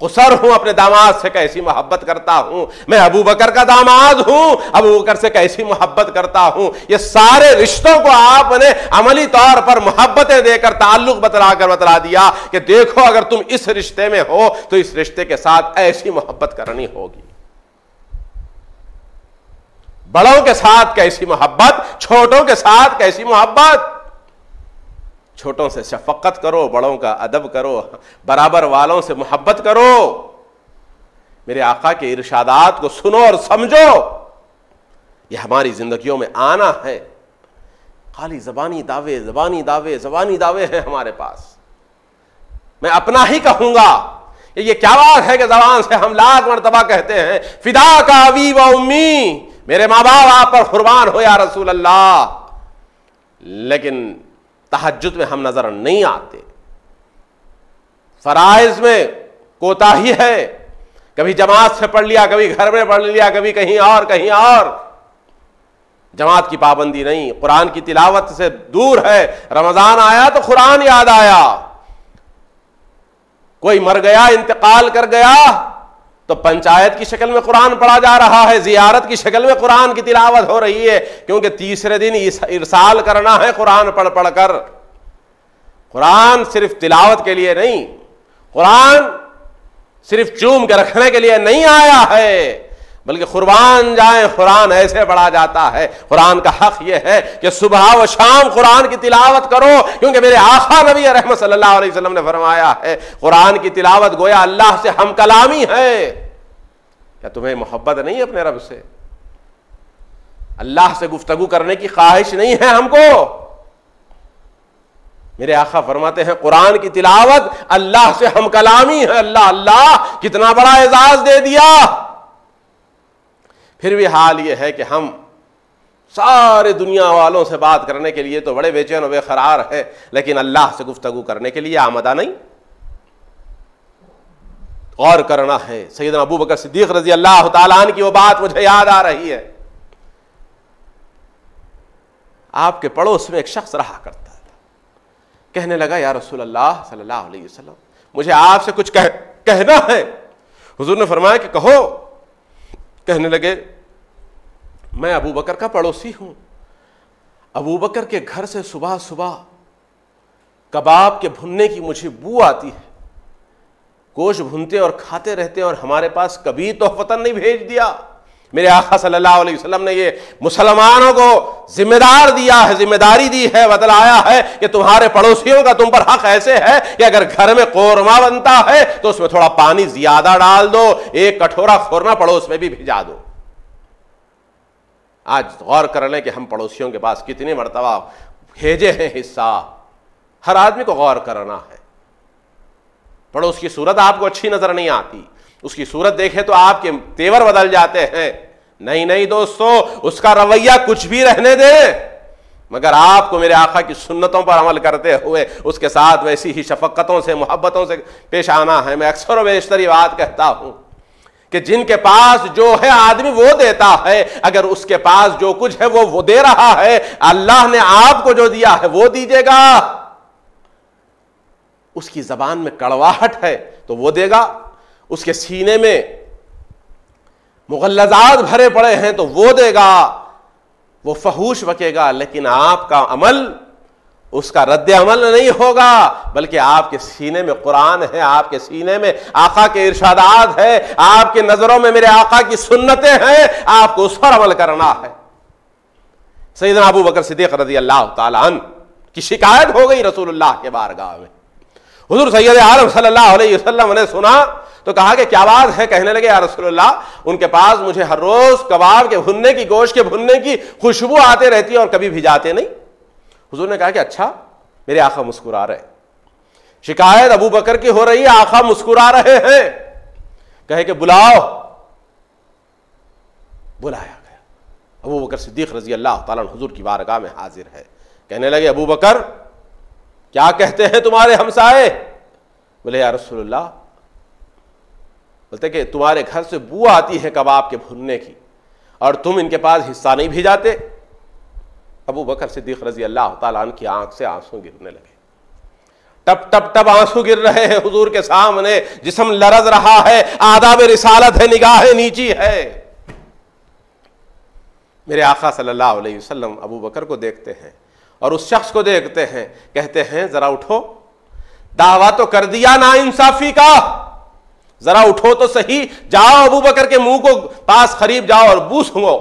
कुसर हूं, अपने दामाद से कैसी मोहब्बत करता हूं। मैं अबू बकर का दामाद हूं, अबू बकर से कैसी मोहब्बत करता हूं। ये सारे रिश्तों को आपने अमली तौर पर मोहब्बतें देकर ताल्लुक बतला दिया कि देखो अगर तुम इस रिश्ते में हो तो इस रिश्ते के साथ ऐसी मोहब्बत करनी होगी। बड़ों के साथ कैसी मोहब्बत, छोटों के साथ कैसी मोहब्बत। छोटों से शफकत करो, बड़ों का अदब करो, बराबर वालों से मोहब्बत करो। मेरे आका के इरशादात को सुनो और समझो। यह हमारी जिंदगियों में आना है। खाली जबानी दावे, जबानी दावे, जबानी दावे हैं हमारे पास। मैं अपना ही कहूंगा, ये क्या बात है कि जबान से हम लाख मर्तबा कहते हैं फिदा का अबी व उम्मी, मेरे माँ बाप आप पर कुर्बान हो या रसूल अल्लाह, लेकिन तहज्जुद में हम नजर नहीं आते। फराइज में कोताही है, कभी जमात से पढ़ लिया, कभी घर में पढ़ लिया, कभी कहीं और कहीं और। जमात की पाबंदी नहीं, कुरान की तिलावत से दूर है। रमजान आया तो कुरान याद आया। कोई मर गया, इंतकाल कर गया तो पंचायत की शक्ल में कुरान पढ़ा जा रहा है, जियारत की शक्ल में कुरान की तिलावत हो रही है, क्योंकि तीसरे दिन इरसाल करना है कुरान पढ़ पढ़कर। कुरान सिर्फ तिलावत के लिए नहीं, कुरान सिर्फ चूम के रखने के लिए नहीं आया है। बल्कि कुर्बान जाए कुरान ऐसे पढ़ा जाता है। कुरान का हक यह है कि सुबह व शाम कुरान की तिलावत करो, क्योंकि मेरे आका नबी रहमत सल्लल्लाहु अलैहि वसल्लम ने फरमाया है कुरान की तिलावत गोया अल्लाह से हम कलामी है। क्या तुम्हें मोहब्बत नहीं है अपने रब से? अल्लाह से गुफ्तगू करने की ख्वाहिश नहीं है हमको? मेरे आका फरमाते हैं कुरान की तिलावत अल्लाह से हम कलामी है। अल्लाह अल्लाह कितना बड़ा एजाज दे दिया। फिर भी हाल यह है कि हम सारे दुनिया वालों से बात करने के लिए तो बड़े बेचैन बेकरार है, लेकिन अल्लाह से गुफ्तगू करने के लिए आमदा नहीं। गौर करना है। सैयदना अबू बकर सिद्दीक रजी अल्लाह तआला अन्हु की वो बात मुझे याद आ रही है। आपके पड़ोस में एक शख्स रहा करता था, कहने लगा या रसूल अल्लाह सल्लल्लाहु अलैहि वसल्लम, मुझे आपसे कुछ कहना है। हुजूर ने फरमाया कि कहो। कहने लगे मैं अबू बकर का पड़ोसी हूं। अबू बकर के घर से सुबह सुबह कबाब के भुनने की मुझे बू आती है। गोश्त भुनते और खाते रहते हैं और हमारे पास कभी तोहफतन नहीं भेज दिया। मेरे आका सल्लल्लाहु अलैहि वसल्लम ने ये मुसलमानों को जिम्मेदार दिया है, जिम्मेदारी दी है, बतलाया है कि तुम्हारे पड़ोसियों का तुम पर हक ऐसे है कि अगर घर में कोरमा बनता है तो उसमें थोड़ा पानी ज्यादा डाल दो, एक कटोरा खोरमा पड़ोस में भी भिजा दो। आज गौर कर लें कि हम पड़ोसियों के पास कितनी मर्तबा भेजे हैं हिस्सा। हर आदमी को गौर करना है। पड़ोस की सूरत आपको अच्छी नजर नहीं आती, उसकी सूरत देखे तो आपके तेवर बदल जाते हैं। नहीं नहीं दोस्तों, उसका रवैया कुछ भी रहने दे, मगर आपको मेरे आका की सुन्नतों पर अमल करते हुए उसके साथ वैसी ही शफकतों से मोहब्बतों से पेश आना है। मैं अक्सर और बेशतर ये बात कहता हूं कि जिनके पास जो है आदमी वो देता है। अगर उसके पास जो कुछ है वो दे रहा है, अल्लाह ने आपको जो दिया है वो दीजिएगा। उसकी जबान में कड़वाहट है तो वो देगा, उसके सीने में मुगल्लजात भरे पड़े हैं तो वो देगा, वो फहूश बकेगा। लेकिन आपका अमल उसका रद्द अमल नहीं होगा, बल्कि आपके सीने में कुरान है, आपके सीने में आका के इरशादात है, आपके नजरों में मेरे आका की सुन्नतें हैं, आपको उस पर अमल करना है। सैयदना अबू बकर सिद्दीक रज़ी अल्लाह ताला अन्हु की शिकायत हो गई रसूलुल्लाह के बारगाह में। हुजूर सैयद आलम सल्लल्लाहु अलैहि वसल्लम ने सुना तो कहा कि क्या बात है। कहने लगे या रसूलुल्लाह, उनके पास मुझे हर रोज कबाब के भुनने की, गोश्त के भुनने की खुशबू आते रहती है और कभी भिजाते नहीं। हुजूर ने कहा कि अच्छा। मेरे आका मुस्कुरा रहे, शिकायत अबू बकर की हो रही है, आका मुस्कुरा रहे हैं। कहे कि बुलाओ। बुलाया गया। अबू बकर सिद्दीक रजी अल्लाह ताला अन्हु हुजूर की बारगाह में हाजिर है। कहने लगे अबू बकर, क्या कहते हैं तुम्हारे हमसाए? बोले या रसूलुल्लाह, बोलते कि तुम्हारे घर से बू आती है कबाब के भुनने की और तुम इनके पास हिस्सा नहीं भिजाते। अबू बकर सिद्दीक रजी अल्लाह ताला अन्हु की आंख से आंसू गिरने लगे। टप टप टप आंसू गिर रहे हैं हुजूर के सामने, जिस्म लरज रहा है, आदाब रिसालत है, निगाहें नीची है। मेरे आका सल्लल्लाहु अलैहि वसल्लम अबू बकर को देखते हैं और उस शख्स को देखते हैं, कहते हैं जरा उठो, दावा तो कर दिया ना इंसाफी का, जरा उठो तो सही, जाओ अबू बकर के मुंह को पास करीब जाओ और बू सूंघो।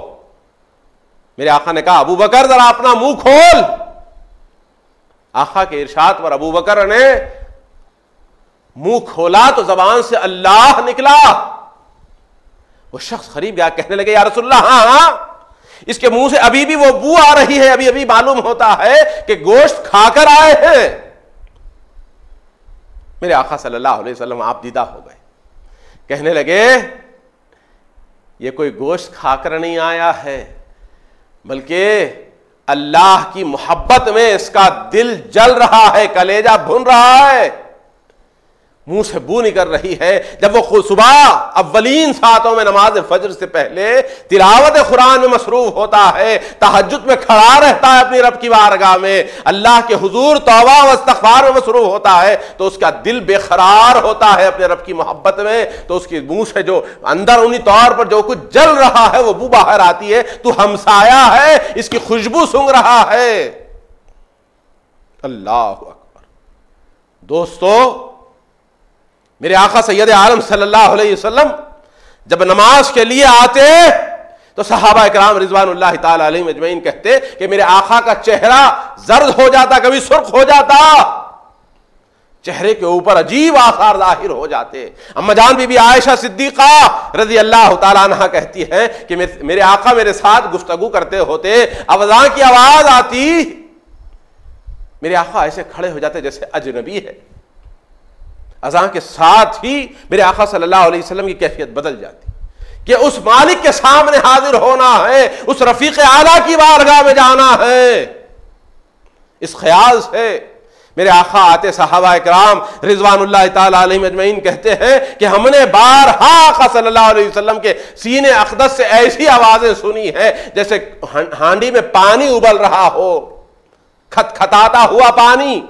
मेरे आका ने कहा अबू बकर जरा अपना मुंह खोल। आका के इरशाद पर अबू बकर ने मुंह खोला तो जबान से अल्लाह निकला। वो शख्स करीब गया, कहने लगे या रसूलल्लाह, हाँ हाँ, इसके मुंह से अभी भी वो बू आ रही है, अभी अभी मालूम होता है कि गोश्त खाकर आए हैं। मेरे आका सल्लल्लाहु अलैहि वसल्लम आप दीदा हो गए। कहने लगे ये कोई गोश्त खाकर नहीं आया है, बल्कि अल्लाह की मोहब्बत में इसका दिल जल रहा है, कलेजा भुन रहा है, मुंह से बू निकल रही है। जब वो सुबह अव्वलीन सातों में नमाज फजर से पहले तिलावत कुरान में मसरूफ होता है, तहज्जुद में खड़ा रहता है अपनी रब की बारगाह में, अल्लाह के हुजूर तौबा व इस्तिग़फ़ार में मसरूफ होता है, तो उसका दिल बेकरार होता है अपने रब की मोहब्बत में। तो उसके मुंह से जो अंदर उन्हीं तौर पर जो कुछ जल रहा है वो बू बाहर आती है। तू हमसाया है, इसकी खुशबू सूंघ रहा है। अल्लाह अकबर। दोस्तों, मेरे आका सैयद आलम सल्लल्लाहु अलैहि वसल्लम जब नमाज के लिए आते तो सहाबा इकराम रिजवानुल्लाह ताला अलैहिम अजमईन कहते कि मेरे आका का चेहरा जर्द हो जाता, कभी सुर्ख हो जाता, चेहरे के ऊपर अजीब आसार जाहिर हो जाते। अम्मा जान बीबी आयशा सिद्दीका रजी अल्लाह ताला अन्हा कहती हैं कि मेरे आका मेरे साथ गुफ्तगू करते होते, अज़ान की आवाज आती, मेरे आका ऐसे खड़े हो जाते जैसे अजनबी है। अज़ान के साथ ही मेरे आका सल्लल्लाहु अलैहि वसल्लम की कैफियत बदल जाती कि उस मालिक के सामने हाजिर होना है, उस रफीक आला की बारगाह में जाना है। इस ख्याल से मेरे आका आते, सहाबा इकराम रिजवानुल्लाह ताला अलैहिम अजमईन कहते हैं कि हमने बारहा आका सल्लल्लाहु अलैहि वसल्लम के सीने अक़दस से ऐसी आवाजें सुनी है जैसे हांडी में पानी उबल रहा हो, खटखटाता हुआ पानी।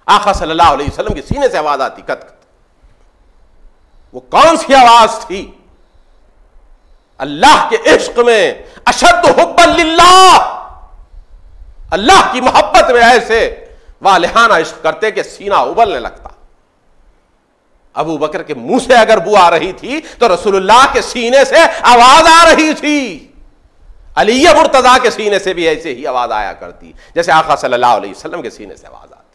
आका सल्लल्लाहु अलैहि वसल्लम के सीने से आवाज आती खट खट। वो कौन सी आवाज थी? अल्लाह के इश्क में अशद हुब्बन लिल्लाह, अल्लाह की मोहब्बत में ऐसे वालिहाना इश्क करते कि सीना उबलने लगता। अबू बकर के मुंह से अगर बू आ रही थी तो रसूलुल्लाह के सीने से आवाज आ रही थी। अली मुर्तजा के सीने से भी ऐसे ही आवाज आया करती जैसे आका सल्लल्लाहु अलैहि वसल्लम के सीने से आवाज आती।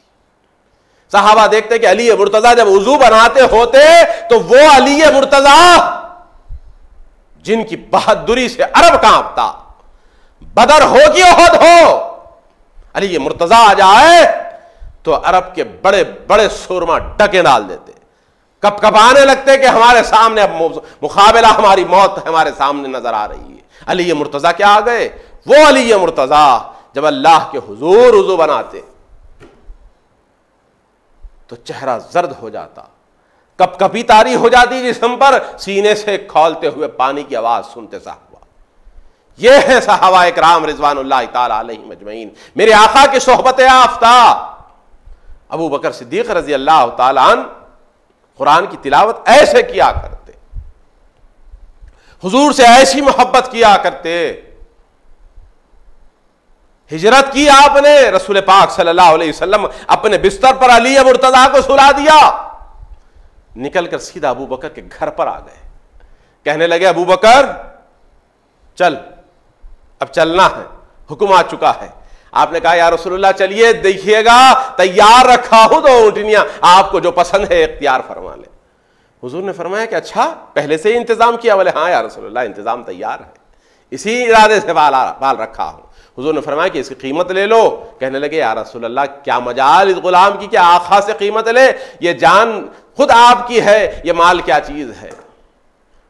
सहाबा देखते कि अली मुर्तजा जब वुजू बनाते होते तो वो अली मुर्तजा जिनकी बहादुरी से अरब कांपता, बदर हो कि ओहद हो, अली मुर्तजा आ जाए तो अरब के बड़े बड़े सुरमा डके डाल देते, कपकपाने लगते कि हमारे सामने अब मुकाबला, हमारी मौत हमारे सामने नजर आ रही है। अली मुर्तजा क्या आ गए? वो अली मुर्तजा जब अल्लाह के हुजूर वुजू बनाते तो चेहरा जर्द हो जाता, कपकपी तारी हो जाती जिस्म पर, सीने से खौलते हुए पानी की आवाज सुनते साहबा। ये है सहाबा इकराम रिजवानुल्लाह ताला अलैहिम अजमईन, मेरे आका की सोहबत याफ्ता। अबू बकर सिद्दीक रजी अल्लाह ताला अन्हु कुरान की तिलावत ऐसे किया करते, हुजूर से ऐसी मोहब्बत किया करते। हिजरत की आपने, रसूल पाक सल्लल्लाहु अलैहि वसल्लम अपने बिस्तर पर अली मुर्तजा को सुला दिया, निकलकर सीधा अबू बकर के घर पर आ गए। कहने लगे अबू बकर चल, अब चलना है, हुक्म आ चुका है। आपने कहा या रसूलुल्लाह चलिए, देखिएगा तैयार रखा हूं दो ऊंटनियां, आपको जो पसंद है इख्तियार फरमा ले। हुजूर ने फरमाया कि अच्छा पहले से ही इंतजाम किया? बोले हाँ या रसूलुल्लाह इंतजाम तैयार है, इसी इरादे से बाल रखा हूं। हुजूर ने फरमाया कि इसकी कीमत ले लो। कहने लगे या रसूलल्लाह क्या मजाल इस गुलाम की, क्या आखा से कीमत ले, ये जान खुद आपकी है, ये माल क्या चीज है।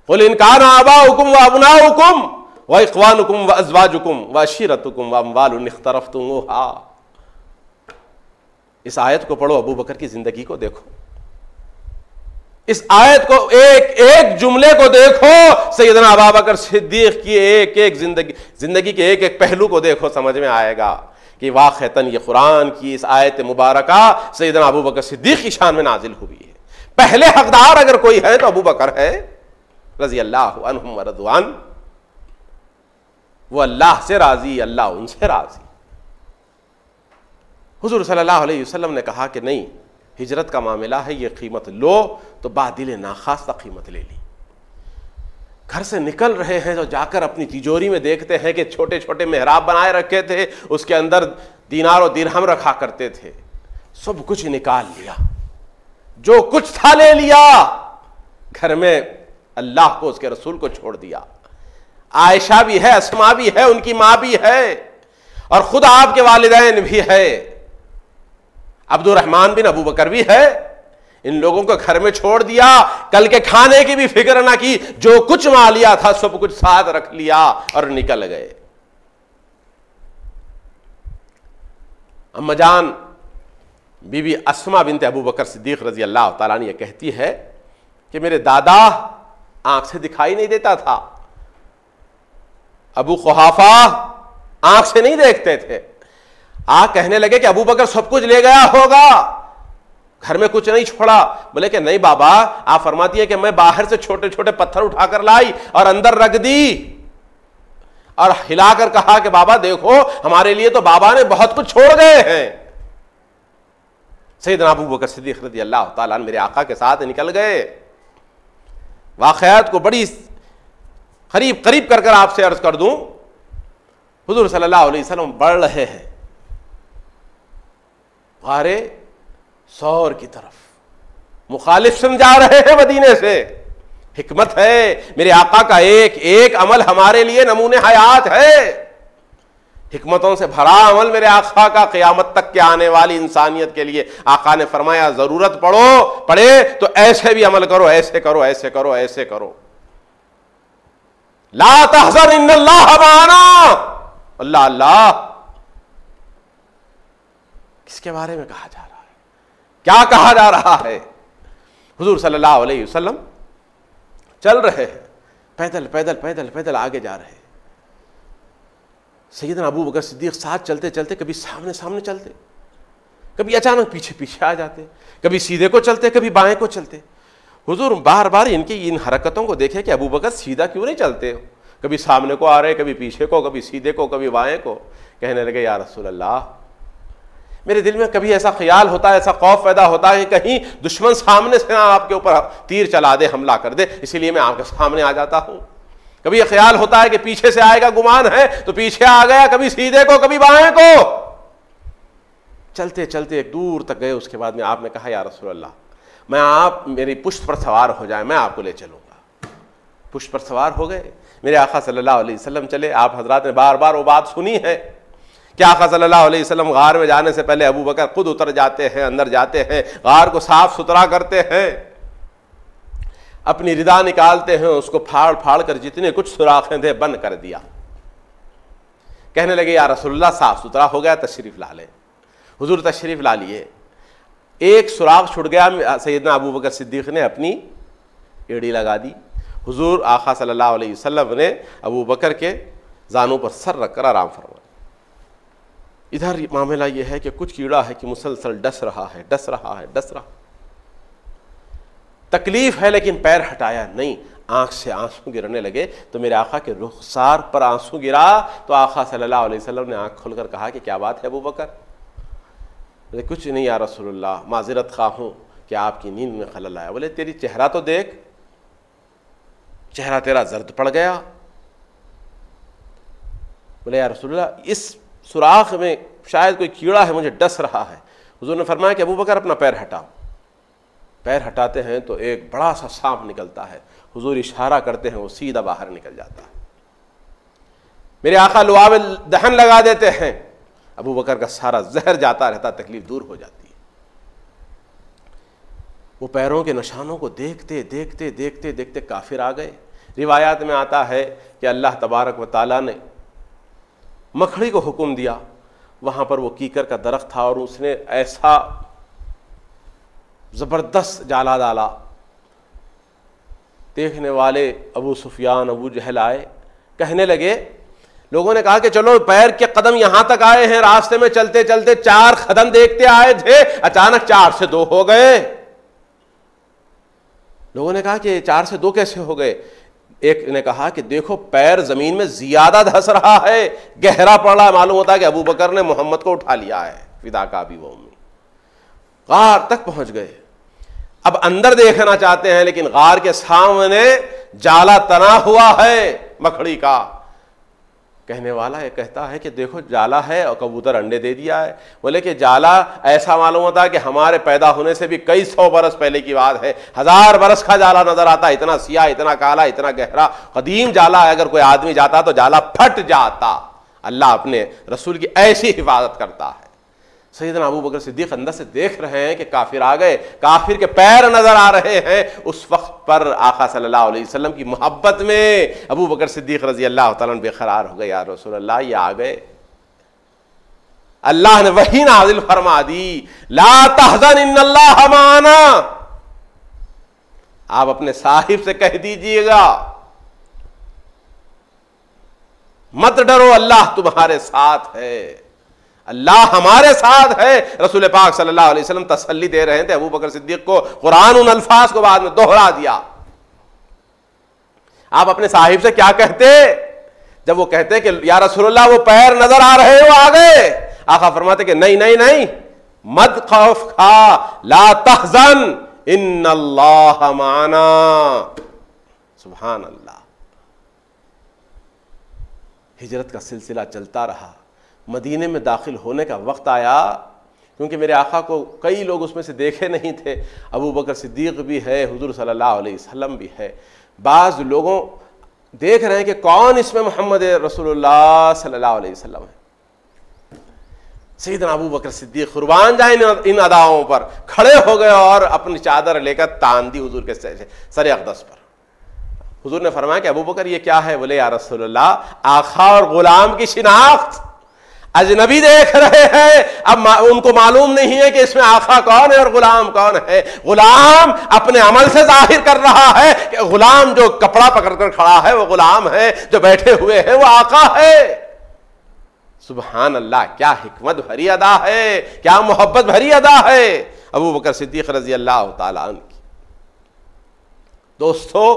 कुल इन कान आबाउकुम व अबनाउकुम व इख्वानुकुम व अज़वाजुकुम व अशीरतुकुम व अम्वालुन इख्तरफ्तुमूहा। इस आयत को पढ़ो, अबू बकर की जिंदगी को देखो, इस आयत को एक एक जुमले को देखो, सैयदना अबू बकर सिद्दीक की एक एक जिंदगी के एक एक पहलू को देखो, समझ में आएगा कि वाक़अतन ये कुरान की इस आयत मुबारका सैयदना अबू बकर सिद्दीक की शान में नाजिल हुई है। पहले हकदार अगर कोई है तो अबू बकर है रजी अल्लाह अन्हुम व रज़वान। वो अल्लाह से राजी, अल्लाह उनसे राजी। हुजूर सल्लल्लाहु अलैहि वसल्लम ने कहा कि नहीं, हिजरत का मामला है, ये कीमत लो, तो बादिल नाखास्ता कीमत ले ली। घर से निकल रहे हैं तो जाकर अपनी तिजोरी में देखते हैं कि छोटे छोटे मेहराब बनाए रखे थे, उसके अंदर दीनार और दिरहम रखा करते थे, सब कुछ निकाल लिया, जो कुछ था ले लिया, घर में अल्लाह को उसके रसूल को छोड़ दिया। आयशा भी है, अस्मा भी है, उनकी मां भी है, और खुद आपके वालिदैन भी है, अब्दुर्रहमान बिन अबू बकर भी है। इन लोगों को घर में छोड़ दिया, कल के खाने की भी फिक्र ना की, जो कुछ मालिया था सब कुछ साथ रख लिया और निकल गए। अम्मा जान बीबी अस्मा बिनते अबू बकर सिद्दीक रजी अल्लाह ताला अन्हा कहती है कि मेरे दादा आंख से दिखाई नहीं देता था, अबू कुहाफा आंख से नहीं देखते थे। कहने लगे कि अबू बकर सब कुछ ले गया होगा, घर में कुछ नहीं छोड़ा। बोले कि नहीं बाबा, आप फरमाती है कि मैं बाहर से छोटे छोटे पत्थर उठाकर लाई और अंदर रख दी और हिलाकर कहा कि बाबा देखो हमारे लिए तो बाबा ने बहुत कुछ छोड़ गए हैं। सैयदना अबू बकर सिद्दीक रज़ी अल्लाह ताला अन्हु मेरे आका के साथ निकल गए। वाक़यात को बड़ी करीब करीब कर आपसे अर्ज कर दूं, हुजूर सल्लल्लाहु अलैहि वसल्लम बढ़ रहे हैं गारे सौर की तरफ, मुखालिफ से जा रहे हैं मदीने से। हिकमत है, मेरे आका का एक एक अमल हमारे लिए नमूने हयात है, हिकमतों से भरा अमल मेरे आका का क़यामत तक के आने वाली इंसानियत के लिए। आका ने फरमाया जरूरत पड़े तो ऐसे भी अमल करो, ऐसे करो, ऐसे करो, ऐसे करो। ला तहज़न इन्नल्लाह माना, अल्लाह अल्लाह किसके बारे में कहा जा रहा है, क्या कहा जा रहा है? हुजूर सल्लल्लाहु अलैहि वसल्लम चल रहे हैं, पैदल पैदल पैदल पैदल आगे जा रहे हैं। सैयदना अबू बकर सिद्दीक साथ चलते चलते कभी सामने सामने चलते, कभी अचानक पीछे पीछे आ जाते, कभी सीधे को चलते, कभी बाएं को चलते। हुजूर बार बार इनकी इन हरकतों को देखे कि अबू बकर सीधा क्यों नहीं चलते हो, कभी सामने को आ रहे, कभी पीछे को, कभी सीधे को, कभी बाएं को। कहने लगे या रसूल अल्लाह, मेरे दिल में कभी ऐसा ख्याल होता है, ऐसा खौफ पैदा होता है कि कहीं दुश्मन सामने से ना आपके ऊपर तीर चला दे, हमला कर दे, इसीलिए मैं आपके सामने आ जाता हूं। कभी यह ख्याल होता है कि पीछे से आएगा, गुमान है तो पीछे आ गया, कभी सीधे को, कभी बाएं को। चलते चलते एक दूर तक गए, उसके बाद में आपने कहा या रसूल अल्लाह, मैं आप मेरी पुष्ट पर सवार हो जाए, मैं आपको ले चलूंगा। पुष्ट पर सवार हो गए, मेरे आका सल्लल्लाहु अलैहि वसल्लम चले। आप हजरात ने बार बार वो बात सुनी है कि आका सल्लल्लाहु अलैहि वसल्लम गार में जाने से पहले अबू बकर खुद उतर जाते हैं, अंदर जाते हैं, गार को साफ सुथरा करते हैं, अपनी रिदा निकालते हैं, उसको फाड़ फाड़ कर जितने कुछ सुराखें थे बंद कर दिया। कहने लगे या रसूलुल्लाह साफ सुथरा हो गया, तशरीफ ला ले। हुजूर तशरीफ ला लिए, एक सुराख छुट गया, सैयदना अबू बकर सिद्दीक ने अपनी एड़ी लगा दी। हुजूर आका सल्लल्लाहु अलैहि वसल्लम ने अबू बकर के जानों पर सर रखकर आराम फरमाया। इधर मामला यह है कि कुछ कीड़ा है कि मुसलसल डस रहा है, डस रहा है, डस रहा, तकलीफ है लेकिन पैर हटाया नहीं। आंख से आंसू गिरने लगे तो मेरे आका के रुखसार पर आंसू गिरा तो आका सल्लल्लाहु अलैहि वसल्लम ने आंख खोलकर कहा कि क्या बात है अबू बकर? बोले कुछ नहीं या रसूलुल्लाह, माज़िरत खा हूं कि आपकी नींद में खलल आया। बोले तेरी चेहरा तो देख, चेहरा तेरा जर्द पड़ गया। बोले या रसूलुल्लाह इस सुराख में शायद कोई कीड़ा है, मुझे डस रहा है। हुजूर ने फरमाया कि अबू बकर अपना पैर हटाओ। पैर हटाते हैं तो एक बड़ा सा सांप निकलता है, हुजूर इशारा करते हैं, वो सीधा बाहर निकल जाता है। मेरे आका लुआब दहन लगा देते हैं, अबू बकर का सारा जहर जाता रहता, तकलीफ दूर हो जाती है। वो पैरों के निशानों को देखते देखते देखते देखते काफिर आ गए। रिवायात में आता है कि अल्लाह तबारक व ताला ने मखड़ी को हुक्म दिया, वहां पर वो कीकर का दरख्त था और उसने ऐसा जबरदस्त जाला डाला। देखने वाले अबू सुफियान, अबू जहल आए, कहने लगे, लोगों ने कहा कि चलो पैर के कदम यहां तक आए हैं, रास्ते में चलते चलते 4 कदम देखते आए थे, अचानक 4 से 2 हो गए। लोगों ने कहा कि 4 से 2 कैसे हो गए? एक ने कहा कि देखो पैर जमीन में ज्यादा धंस रहा है, गहरा पड़ रहा है, मालूम होता है कि अबू बकर ने मोहम्मद को उठा लिया है, फिदा का अबी व उम्मी। गार तक पहुंच गए, अब अंदर देखना चाहते हैं लेकिन गार के सामने जाला तना हुआ है मकड़ी का। कहने वाला ये कहता है कि देखो जाला है और कबूतर अंडे दे दिया है। बोले कि जाला ऐसा मालूम होता है कि हमारे पैदा होने से भी कई 100 बरस पहले की बात है, 1000 बरस का जाला नजर आता है, इतना सिया, इतना काला, इतना गहरा, कदीम जाला है। अगर कोई आदमी जाता तो जाला फट जाता। अल्लाह अपने रसूल की ऐसी हिफाजत करता है। सैयदना अबू बकर सिद्दीक अंदर से देख रहे हैं कि काफिर आ गए, काफिर के पैर नजर आ रहे हैं। उस वक्त पर आका सल्लल्लाहु अलैहि वसल्लम की मोहब्बत में अबू बकर सिद्दीक रजी अल्लाह तआला बेकरार हो गए, या रसूल अल्लाह ये आ गए। अल्लाह ने वही नाजिल फरमा दी, ला तहज़न इन्नल्लाह माना। आप अपने साहिब से कह दीजिएगा मत डरो, अल्लाह तुम्हारे साथ है, अल्लाह हमारे साथ है। रसूल पाक सल्लल्लाहु अलैहि वसल्लम तसल्ली दे रहे थे अबू बकर सिद्दीक को। कुरान उन अल्फाज को बाद में दोहरा दिया। आप अपने साहिब से क्या कहते जब वो कहते कि या रसूलुल्लाह वो पैर नजर आ रहे हैं, वो आ गए? आका फरमाते कि नहीं नहीं नहीं, मत खौफ खा, ला तहज़न इन्नल्लाह माना। सुभान अल्लाह। हिजरत का सिलसिला चलता रहा। मदीने में दाखिल होने का वक्त आया, क्योंकि मेरे आका को कई लोग उसमें से देखे नहीं थे। अबू बकर सिद्दीक भी है, हुजूर सल्लल्लाहु अलैहि वसल्लम भी है। बाज़ लोगों देख रहे हैं कि कौन इसमें मोहम्मद रसूलुल्लाह सल्लल्लाहु अलैहि वसल्लम है। सैयदना अबू बकर सिद्दीक कुर्बान जाए इन अदाओं पर, खड़े हो गए और अपनी चादर लेकर तान दी हुजूर के सर अक़दस पर। हुजूर ने फरमाया कि अबू बकर ये क्या है? बोले या रसूलल्लाह, आका और गुलाम की शिनाख्त। अजनबी देख रहे हैं, अब उनको मालूम नहीं है कि इसमें आका कौन है और गुलाम कौन है। गुलाम अपने अमल से जाहिर कर रहा है कि गुलाम जो कपड़ा पकड़कर खड़ा है वो गुलाम है, जो बैठे हुए हैं वो आका है। सुभान अल्लाह, क्या हिकमत भरी अदा है, क्या मोहब्बत भरी अदा है अबू बकर सिद्दीक रजी अल्लाह तआला अन्हु की। दोस्तों,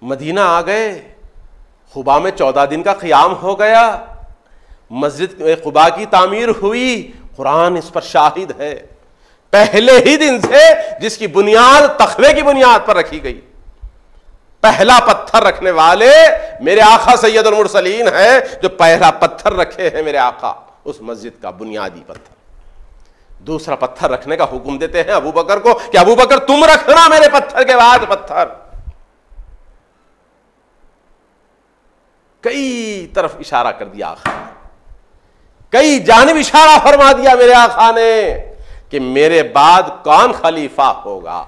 मदीना आ गए, खुबा में 14 दिन का क़ियाम हो गया, मस्जिद खुबा की तामीर हुई। कुरान इस पर शाहिद है, पहले ही दिन से जिसकी बुनियाद तख्वे की बुनियाद पर रखी गई। पहला पत्थर रखने वाले मेरे आका सैयदुल मुरसलीन है, जो पहला पत्थर रखे हैं मेरे आका, उस मस्जिद का बुनियादी पत्थर। दूसरा पत्थर रखने का हुक्म देते हैं अबू बकर को कि अबू बकर तुम रखना मेरे पत्थर के बाद पत्थर। कई तरफ इशारा कर दिया आका ने, कई जानिब इशारा फरमा दिया मेरे आका ने कि मेरे बाद कौन खलीफा होगा।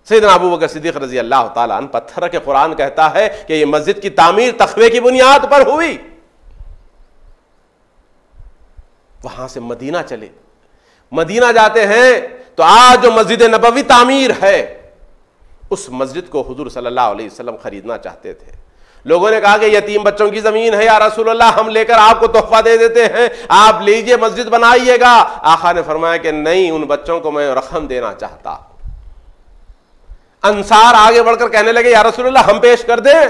सैयदना अबू बकर सिद्दीक रजी अल्लाह ताला अन्हु पत्थर के कुरान कहता है कि यह मस्जिद की तामीर तख्वे की बुनियाद पर हुई। वहां से मदीना चले, मदीना जाते हैं तो आज जो मस्जिद नबवी तामीर है, उस मस्जिद को हुजूर सल्लल्लाहु अलैहि वसल्लम खरीदना चाहते थे। लोगों ने कहा कि यतीम बच्चों की जमीन है या रसूलल्लाह, हम लेकर आपको तोहफा दे देते हैं, आप लीजिए मस्जिद बनाइएगा। आका ने फरमाया कि नहीं, उन बच्चों को मैं रकम देना चाहता। अंसार आगे बढ़कर कहने लगे या रसूलल्लाह हम पेश कर दें।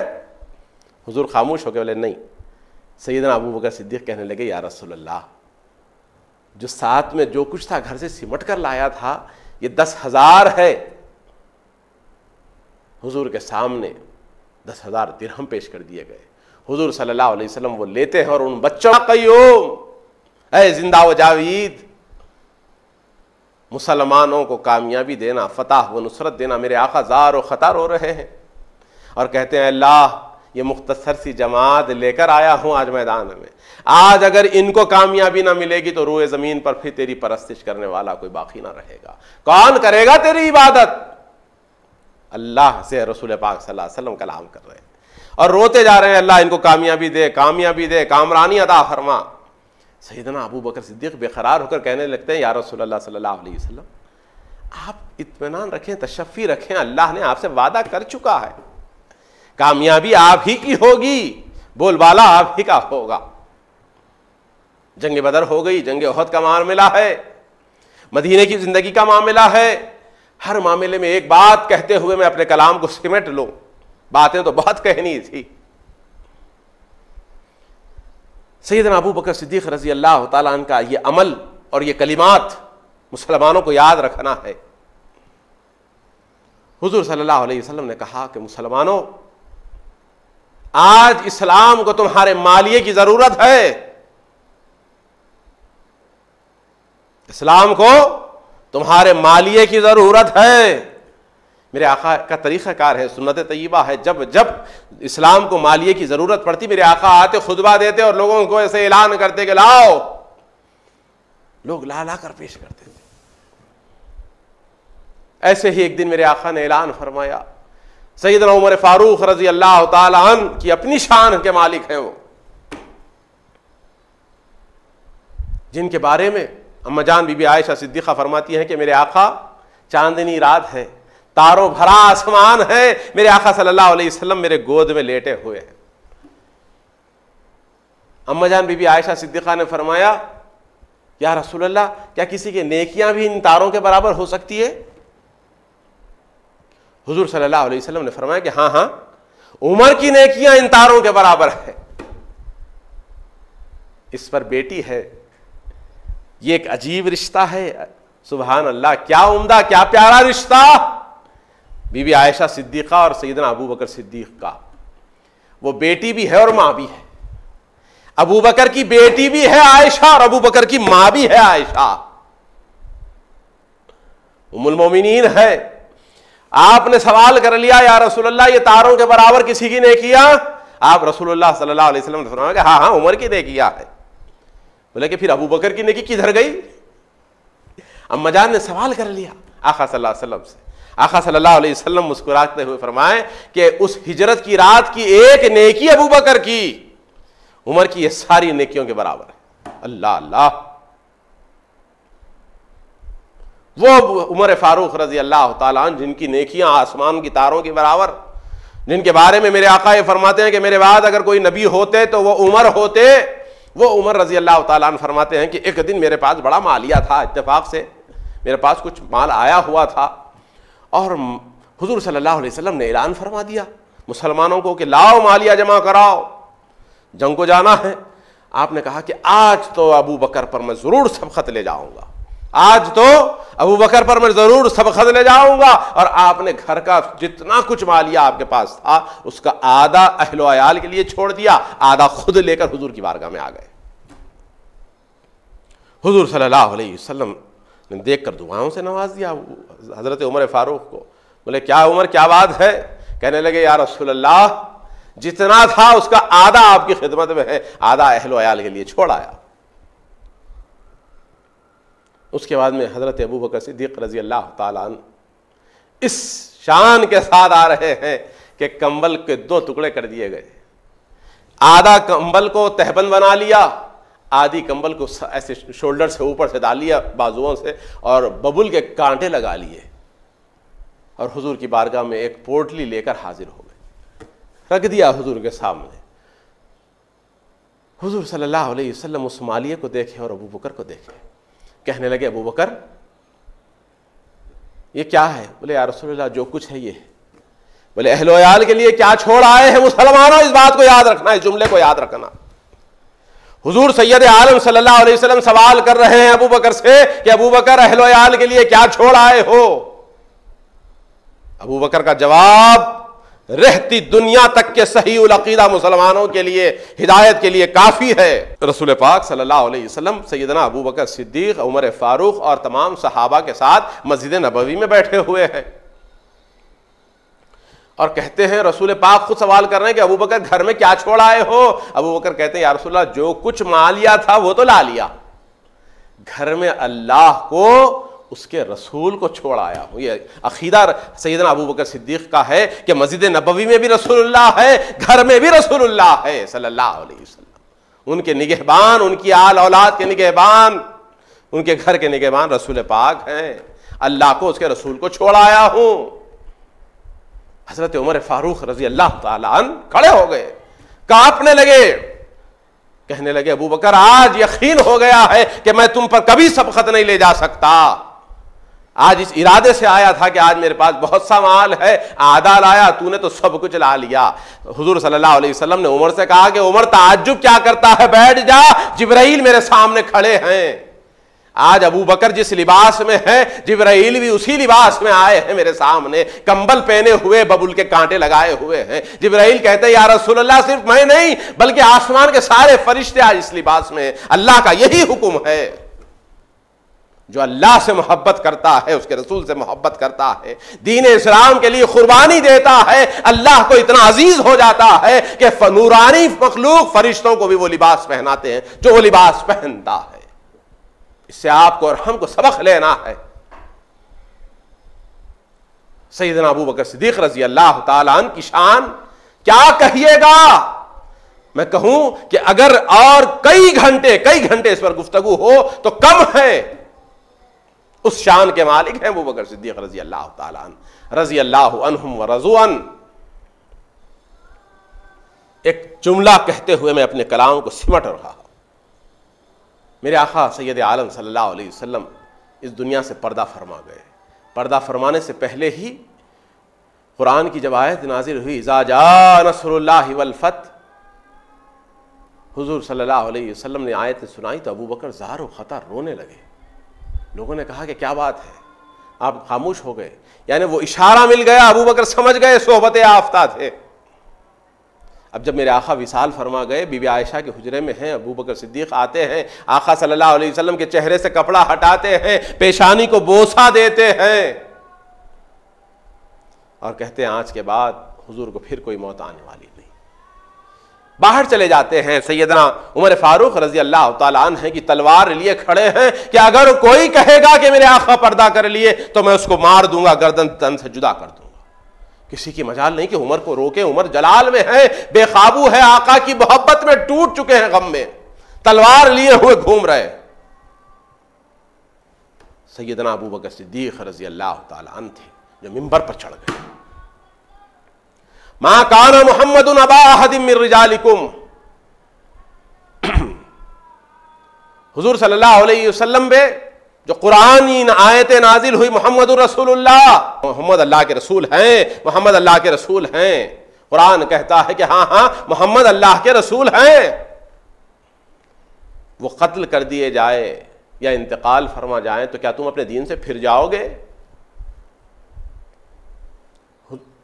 हुजूर खामोश हो गए, बोले नहीं। सैयदना अबू बकर सिद्दीक कहने लगे या रसूलल्लाह, जो साथ में जो कुछ था घर से सिमट कर लाया था, ये 10,000 है। हुजूर के सामने 10,000 दिरहम पेश कर दिए गए। हुजूर सल्लल्लाहु अलैहि वसल्लम वो लेते हैं और उन बच्चों कय्यूम, ऐ जिंदा व जावीद, मुसलमानों को कामयाबी देना, फतह व नुसरत देना। मेरे आका ज़ार व ख़तार हो रहे हैं और कहते हैं अल्लाह, ये मुख्तसर सी जमात लेकर आया हूं आज मैदान में, आज अगर इनको कामयाबी ना मिलेगी तो रूए ज़मीन पर फिर तेरी परस्तिश करने वाला कोई बाकी ना रहेगा। कौन करेगा तेरी इबादत? अल्लाह से रसूल पाक सल्लल्लाहु अलैहि वसल्लम कलाम कर रहे हैं और रोते जा रहे हैं, अल्लाह इनको कामयाबी दे, कामयाबी दे, कामरानी अता फरमा। सैयदना अबू बकर सिद्दीक बेकरार होकर कहने लगते हैं या रसूलल्लाह सल्लल्लाहु अलैहि वसल्लम, आप इत्मीनान रखें, तशफ़ी रखें, अल्लाह ने आपसे वादा कर चुका है, कामयाबी आप ही की होगी, बोलबाला आप ही का होगा। जंग बदर हो गई, जंग उहद का मामला है, मदीने की जिंदगी का मामला है। हर मामले में एक बात कहते हुए मैं अपने कलाम को सिमट लूं, बातें तो बहुत कहनी थी। सैयदना अबू बकर सिद्दीक रजी अल्लाह तआला अन्हु का ये अमल और ये कलिमात मुसलमानों को याद रखना है। हुजूर सल्लल्लाहु अलैहि वसल्लम ने कहा कि मुसलमानों, आज इस्लाम को तुम्हारे मालिये की जरूरत है। इस्लाम को तुम्हारे मालिये की जरूरत है। मेरे आका का तरीक़ाकार है, सुन्नत तय्यबा है, जब जब इस्लाम को मालिये की जरूरत पड़ती मेरे आका आते, खुतबा देते और लोगों को ऐसे ऐलान करते कि लाओ, लोग ला ला कर पेश करते थे। ऐसे ही एक दिन मेरे आका ने ऐलान फरमाया, सैयदना उमर फारूक रजी अल्लाह ताला अन्हु की अपनी शान के मालिक हैं वो, जिनके बारे में अम्मा जान बीबी आयशा सिद्दीक़ा फरमाती हैं कि मेरे आका, चांदनी रात है, तारों भरा आसमान है, मेरे आका सल्लल्लाहु अलैहि वसल्लम मेरे गोद में लेटे हुए हैं। अम्मा जान बीबी आयशा सिद्दीक़ा ने फरमाया, या रसूल अल्लाह, क्या किसी की नेकियां भी इन तारों के बराबर हो सकती है? हुजूर सल्लल्लाहु अलैहि वसल्लम ने फरमाया कि हाँ हाँ, उमर की नेकियां इन तारों के बराबर है। इस पर बेटी है, ये एक अजीब रिश्ता है। सुभान अल्लाह, क्या उम्दा, क्या प्यारा रिश्ता। बीबी आयशा सिद्दीक़ा और सैयदना अबू बकर सिद्दीक़ का, वो बेटी भी है और माँ भी है। अबू बकर की बेटी भी है आयशा और अबू बकर की माँ भी है आयशा, उम्मुल मोमिनीन है। आपने सवाल कर लिया, या रसूलुल्लाह ये तारों के बराबर किसी की नेकियां? आप रसूलुल्लाह सल्लल्लाहु अलैहि वसल्लम ने फरमाया हाँ हाँ उमर की नेकियां है। बोले कि फिर अबू बकर की नेकी किधर गई? अम्मा जान ने सवाल कर लिया आका सल्लल्लाहु अलैहि वसल्लम से। आका सल्लल्लाहु अलैहि वसल्लम मुस्कुराते हुए फरमाए कि उस हिजरत की रात की एक नेकी अबू बकर की उमर की ये सारी नेकियों के बराबर है। अल्लाह अल्लाह। वो उमर फारूक रजी अल्लाह ताला अन्हु जिनकी नेकियां आसमान की तारों के बराबर, जिनके बारे में मेरे आका ये फरमाते हैं कि मेरे बाद अगर कोई नबी होते तो वो उमर होते। वो उमर रजी अल्लाह ताला अन्हु फरमाते हैं कि एक दिन मेरे पास बड़ा मालिया था, इत्तेफाक से मेरे पास कुछ माल आया हुआ था और हुजूर सल्लल्लाहु अलैहि वसल्लम ने ऐलान फरमा दिया मुसलमानों को कि लाओ मालिया जमा कराओ, जंग को जाना है। आपने कहा कि आज तो अबू बकर पर मैं जरूर सबकत ले जाऊंगा, आज तो अबू बकर पर मैं जरूर सबकत ले जाऊंगा। और आपने घर का जितना कुछ मालिया आपके पास था उसका आधा अहलो अयाल के लिए छोड़ दिया, आधा खुद लेकर हुजूर की बारगाह में आ गए। हुजूर सल्लल्लाहु अलैहि वसल्लम ने देखकर दुआओं से नवाज दिया हजरत उमर फारूक को। बोले क्या उमर क्या बात है? कहने लगे या रसूलल्लाह जितना था उसका आधा आपकी खिदमत में है, आधा अहलो अयाल के लिए छोड़ आया। उसके बाद में हजरत अबू बकर सिद्दीक रजी अल्लाह ताला अन्हु इस शान के साथ आ रहे हैं कि कंबल के 2 टुकड़े कर दिए गए। आधा कंबल को तहबंद बना लिया, आधी कंबल को ऐसे शोल्डर से ऊपर से डाल लिया बाजुओं से और बबुल के कांटे लगा लिए और हुजूर की बारगाह में एक पोटली लेकर हाजिर हो गए, रख दिया हुजूर के सामने। हुजूर सल्लल्लाहु अलैहि वसल्लम उस मालिये को देखे और अबू बकर को देखे, कहने लगे अबू बकर ये क्या है? बोले या रसूलल्लाह जो कुछ है ये है। बोले अहलो अयाल के लिए क्या छोड़ आए हैं मुसलमानों? इस बात को याद रखना, इस जुमले को याद रखना। हुजूर सैयद आलम सल्लल्लाहु अलैहि वसल्लम सवाल कर रहे हैं अबू बकर से कि अबू बकर अहलो अयाल के लिए क्या छोड़ आए हो? अबू बकर का जवाब रहती दुनिया तक के सही उल अकीदा मुसलमानों के लिए हिदायत के लिए काफी है। रसूल पाक सल्लल्लाहु अलैहि वसल्लम सैयदना अबू बकर सिद्दीक, उमर फारूक और तमाम सहाबा के साथ मस्जिद नबवी में बैठे हुए हैं और कहते हैं रसूल पाक खुद सवाल कर रहे हैं कि अबू बकर घर में क्या छोड़ आए हो? अबू बकर कहते हैं या रसूलल्लाह जो कुछ मालिया था वो तो ला लिया, घर में अल्लाह को उसके रसूल को छोड़ आया हूं। ये अकीदा सैयदना अबू बकर सिद्दीक का है कि मस्जिद नबवी में भी रसूलुल्लाह है, घर में भी रसूलुल्लाह है सल्लल्लाहु अलैहि वसल्लम। उनके निगहबान, उनकी आल औलाद के निगहबान, उनके घर के निगहबान रसूल पाक हैं। अल्लाह को उसके रसूल को छोड़ आया हूं। हजरत उमर फारूक रजी अल्लाह ताला अन्हु खड़े हो गए, कांपने लगे, कहने लगे अबू बकर आज यकीन हो गया है कि मैं तुम पर कभी सबकत नहीं ले जा सकता। आज इस इरादे से आया था कि आज मेरे पास बहुत सा माल है, आधा लाया, तूने तो सब कुछ ला लिया। हुजूर सल्लल्लाहु अलैहि वसल्लम ने उमर से कहा कि उमर ताज्जुब क्या करता है, बैठ जा, जिब्राइल मेरे सामने खड़े हैं। आज अबू बकर जिस लिबास में है जिब्राइल भी उसी लिबास में आए हैं मेरे सामने, कंबल पहने हुए, बबुल के कांटे लगाए हुए हैं। जिब्राइल कहते हैं या रसूलल्लाह सिर्फ मैं नहीं बल्कि आसमान के सारे फरिश्ते आज इस लिबास में। अल्लाह का यही हुक्म है, जो अल्लाह से मोहब्बत करता है, उसके रसूल से मोहब्बत करता है, दीन इस्लाम के लिए कुर्बानी देता है, अल्लाह को इतना अजीज हो जाता है कि नूरानी मखलूक फरिश्तों को भी वो लिबास पहनाते हैं जो वो लिबास पहनता है। इससे आपको और हमको सबक लेना है। सैयदना अबू बकर सिद्दीक रजी अल्लाह ताला अन्हु की शान क्या कहिएगा। मैं कहूं कि अगर और कई घंटे इस पर गुफ्तगू हो तो कम है। उस शान के मालिक हैं अबू बकर सिद्दीक रजी अल्लाह ताला अन्हु, रजी अल्लाह अन्हुम व रज़ू अन। एक जुमला कहते हुए मैं अपने कलाम को सिमट रहा हूं। मेरे आका सैयद आलम सल्लल्लाहु अलैहि वसल्लम इस दुनिया से पर्दा फरमा गए। पर्दा फरमाने से पहले ही कुरान की जब आयत नाजिल हुई, इज़ा जा नस्रुल्लाहि वल फथ, हुजूर सल्लल्लाहु अलैहि वसल्लम ने आयत सुनाई तो अबू बकर ज़ार व ख़तर रोने लगे। लोगों ने कहा कि क्या बात है? आप खामोश हो गए। यानी वो इशारा मिल गया, अबू बकर समझ गए सोहबत आफ्ता थे। अब जब मेरे आका विसाल फरमा गए, बीबी आयशा के हुजरे में हैं, अबू बकर सिद्दीक आते हैं, आका सल्लल्लाहु अलैहि वसल्लम के चेहरे से कपड़ा हटाते हैं, पेशानी को बोसा देते हैं और कहते हैं आज के बाद हुजूर को फिर कोई मौत आने वाली नहीं। बाहर चले जाते हैं। सैयदना उमर फारूक रजी अल्लाह तआला अन्हु की तलवार लिए खड़े हैं कि अगर कोई कहेगा कि मेरे आका पर्दा कर लिए तो मैं उसको मार दूंगा, गर्दन तन से जुदा कर दूंगा। किसी की मजाल नहीं कि उमर को रोके। उमर जलाल में है, बेकाबू है, आका की मोहब्बत में टूट चुके हैं, गम में तलवार लिए हुए घूम रहे। सैयदना अबू बकर सिद्दीक रजी अल्लाह तआला अन्हु थे जो मिंबर पर चढ़ गए। मा काना मुहम्मदुन अबा अहदिम मिन रिजालिकुम, हुजूर सल्लल्लाहु अलैहि वसल्लम पे जो कुरानी आयतें नाजिल हुई, मोहम्मद रसूलुल्लाह, मोहम्मद अल्लाह के रसूल हैं, मोहम्मद अल्लाह के रसूल हैं। कुरान कहता है कि हाँ हाँ मोहम्मद अल्लाह के रसूल हैं। वो कत्ल कर दिए जाए या इंतकाल फरमा जाए तो क्या तुम अपने दीन से फिर जाओगे?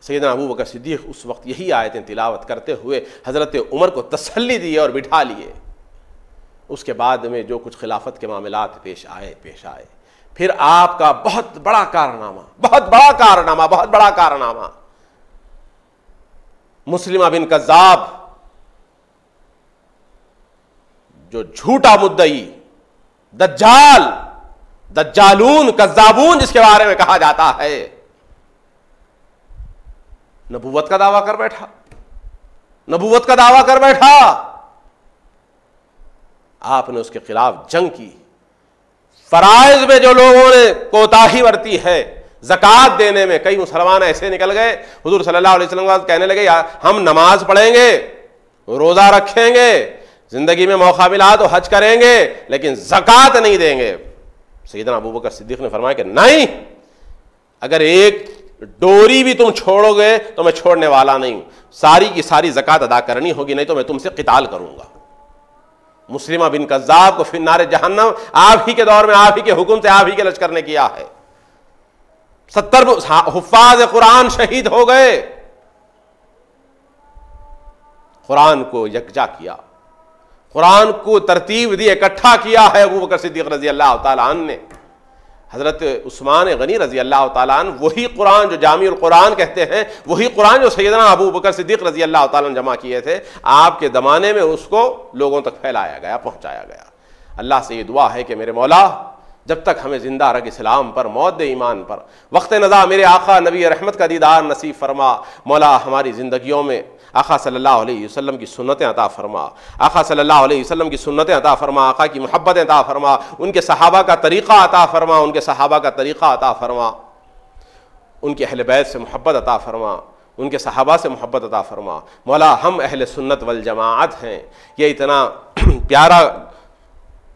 सैयदना अबू बकर सिद्दीक उस वक्त यही आयतें तिलावत करते हुए हजरत उमर को तसल्ली दी और बिठा लिए। उसके बाद में जो कुछ खिलाफत के मामलात पेश आए, फिर आपका बहुत बड़ा कारनामा मुस्लिमा बिन कज़्ज़ाब, जो झूठा मुद्दई, दज्जालून, कज़्ज़ाबून जिसके बारे में कहा जाता है, नबूवत का दावा कर बैठा। आपने उसके खिलाफ जंग की। फराइज में जो लोगों ने कोताही बरती है, ज़कात देने में, कई मुसलमान ऐसे निकल गए, हुजूर सल्लल्लाहु अलैहि वसल्लम कहने लगे हम नमाज पढ़ेंगे, रोजा रखेंगे, जिंदगी में मौका मिला तो हज करेंगे, लेकिन ज़कात नहीं देंगे। सैयदना अबू बकर सिद्दीक ने फरमाया कि नहीं, अगर एक डोरी भी तुम छोड़ोगे तो मैं छोड़ने वाला नहीं हूं, सारी की सारी ज़कात अदा करनी होगी, नहीं तो मैं तुमसे क़िताल करूंगा। मुस्लिमा बिन कज़्ज़ाब को फिन्नारे जहन्नम आप ही के दौर में, आप ही के हुक्म से, आप ही के लश्कर ने किया है। 70 हुफ्फाज़ कुरान शहीद हो गए। कुरान को यकजा किया, कुरान को तरतीब दी, इकट्ठा किया है अबू बकर सिद्दीक रजी अल्लाह तआला अन्हु ने। हजरत उस्मान गनी रजी अल्लाह तआला अन्हु वही कुरान जो जामिउल कुरान कहते हैं, वही कुरान जो सैयदना अबू बकर सिद्दीक रजी अल्लाह तआला अन्हु जमा किए थे, आपके ज़माने में उसको लोगों तक फैलाया गया, पहुंचाया गया। अल्लाह से ये दुआ है कि मेरे मौला जब तक हमें जिंदा रख इस्लाम पर, मौत दे ईमान पर, वक्त नज़ा मेरे आका नबी रहमत का दीदार नसीब फरमा। मौला हमारी ज़िंदगियों में आका सल्लल्लाहु अलैहि वसल्लम की सुन्नतें अता फरमा, आका सल्लल्लाहु अलैहि वसल्लम की सुन्नतें अता फरमा, आका की मोहब्बतें अता फरमा, उनके सहाबा का तरीक़ा अता फरमा, उनके सहाबा का तरीक़ा अता फरमा, उनके अहले बैत से मोहब्बत अता फरमा, उनके सहाबा से मोहब्बत अता फरमा। मौला हम अहले सुन्नत वल जमाअत हैं, ये इतना प्यारा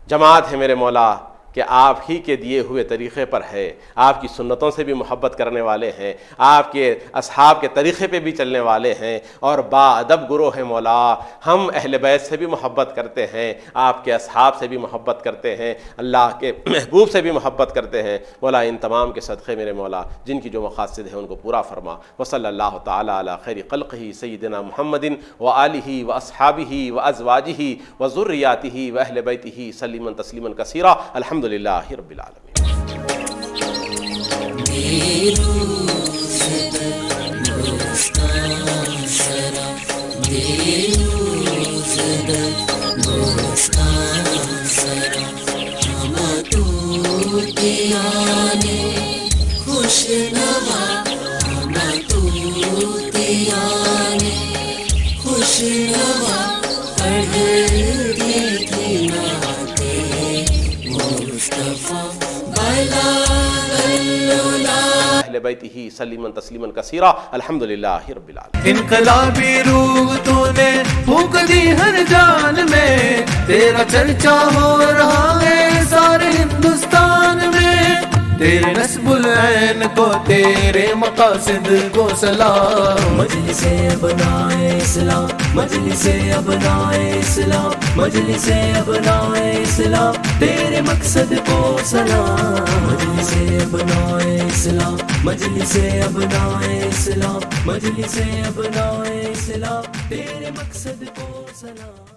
जमात है मेरे मौला कि आप ही के दिए हुए तरीक़े पर है, आपकी सुन्नतों से भी मोहब्बत करने वाले हैं, आपके असहाब के तरीक़े पे भी चलने वाले हैं और बाअदब गुरोह है मौला। हम अहले बैत से भी मोहब्बत करते हैं, आपके असहाब से भी मोहब्बत करते हैं, अल्लाह के महबूब से भी मोहब्बत करते हैं। मौला इन तमाम के सदक़े मेरे मौला जिनकी जो मक़ासिद है उनको पूरा फरमा। वसल्लल्लाहु तआला अला खैरि ख़ल्क़िही सय्यिदिना मुहम्मदिन व आलिही व अस्हाबिही व अज़वाजिही व ज़ुर्रियातिही व अहले बैतिही सल्लिमन तस्लीमन कसीरा। अल्हम्दुलिल्लाहि रब्बिल आलमीन। बैतिही सल्लिमन तस्लीमन कसीरा। अल्हम्दुलिल्लाहि रब्बिल आलमीन। इनकलाबी रूह तूने फूंक दी हर जान में, तेरा चर्चा हो रहा है सारे हिंदुस्तान में। तेरे नस्बुल ऐन को, तेरे मकासिद को सलाम। मजलिसे अपनाए इस्लाम, मजलिसे अपनाए इस्लाम, मजलिसे अपनाए इस्लाम। इस्लाम, तेरे मकसद को सलाम। मजलिसे अपनाए इस्लाम, मजलिसे अपनाए इस्लाम, मजलिसे अपनाए इस्लाम, तेरे मकसद को सलाम।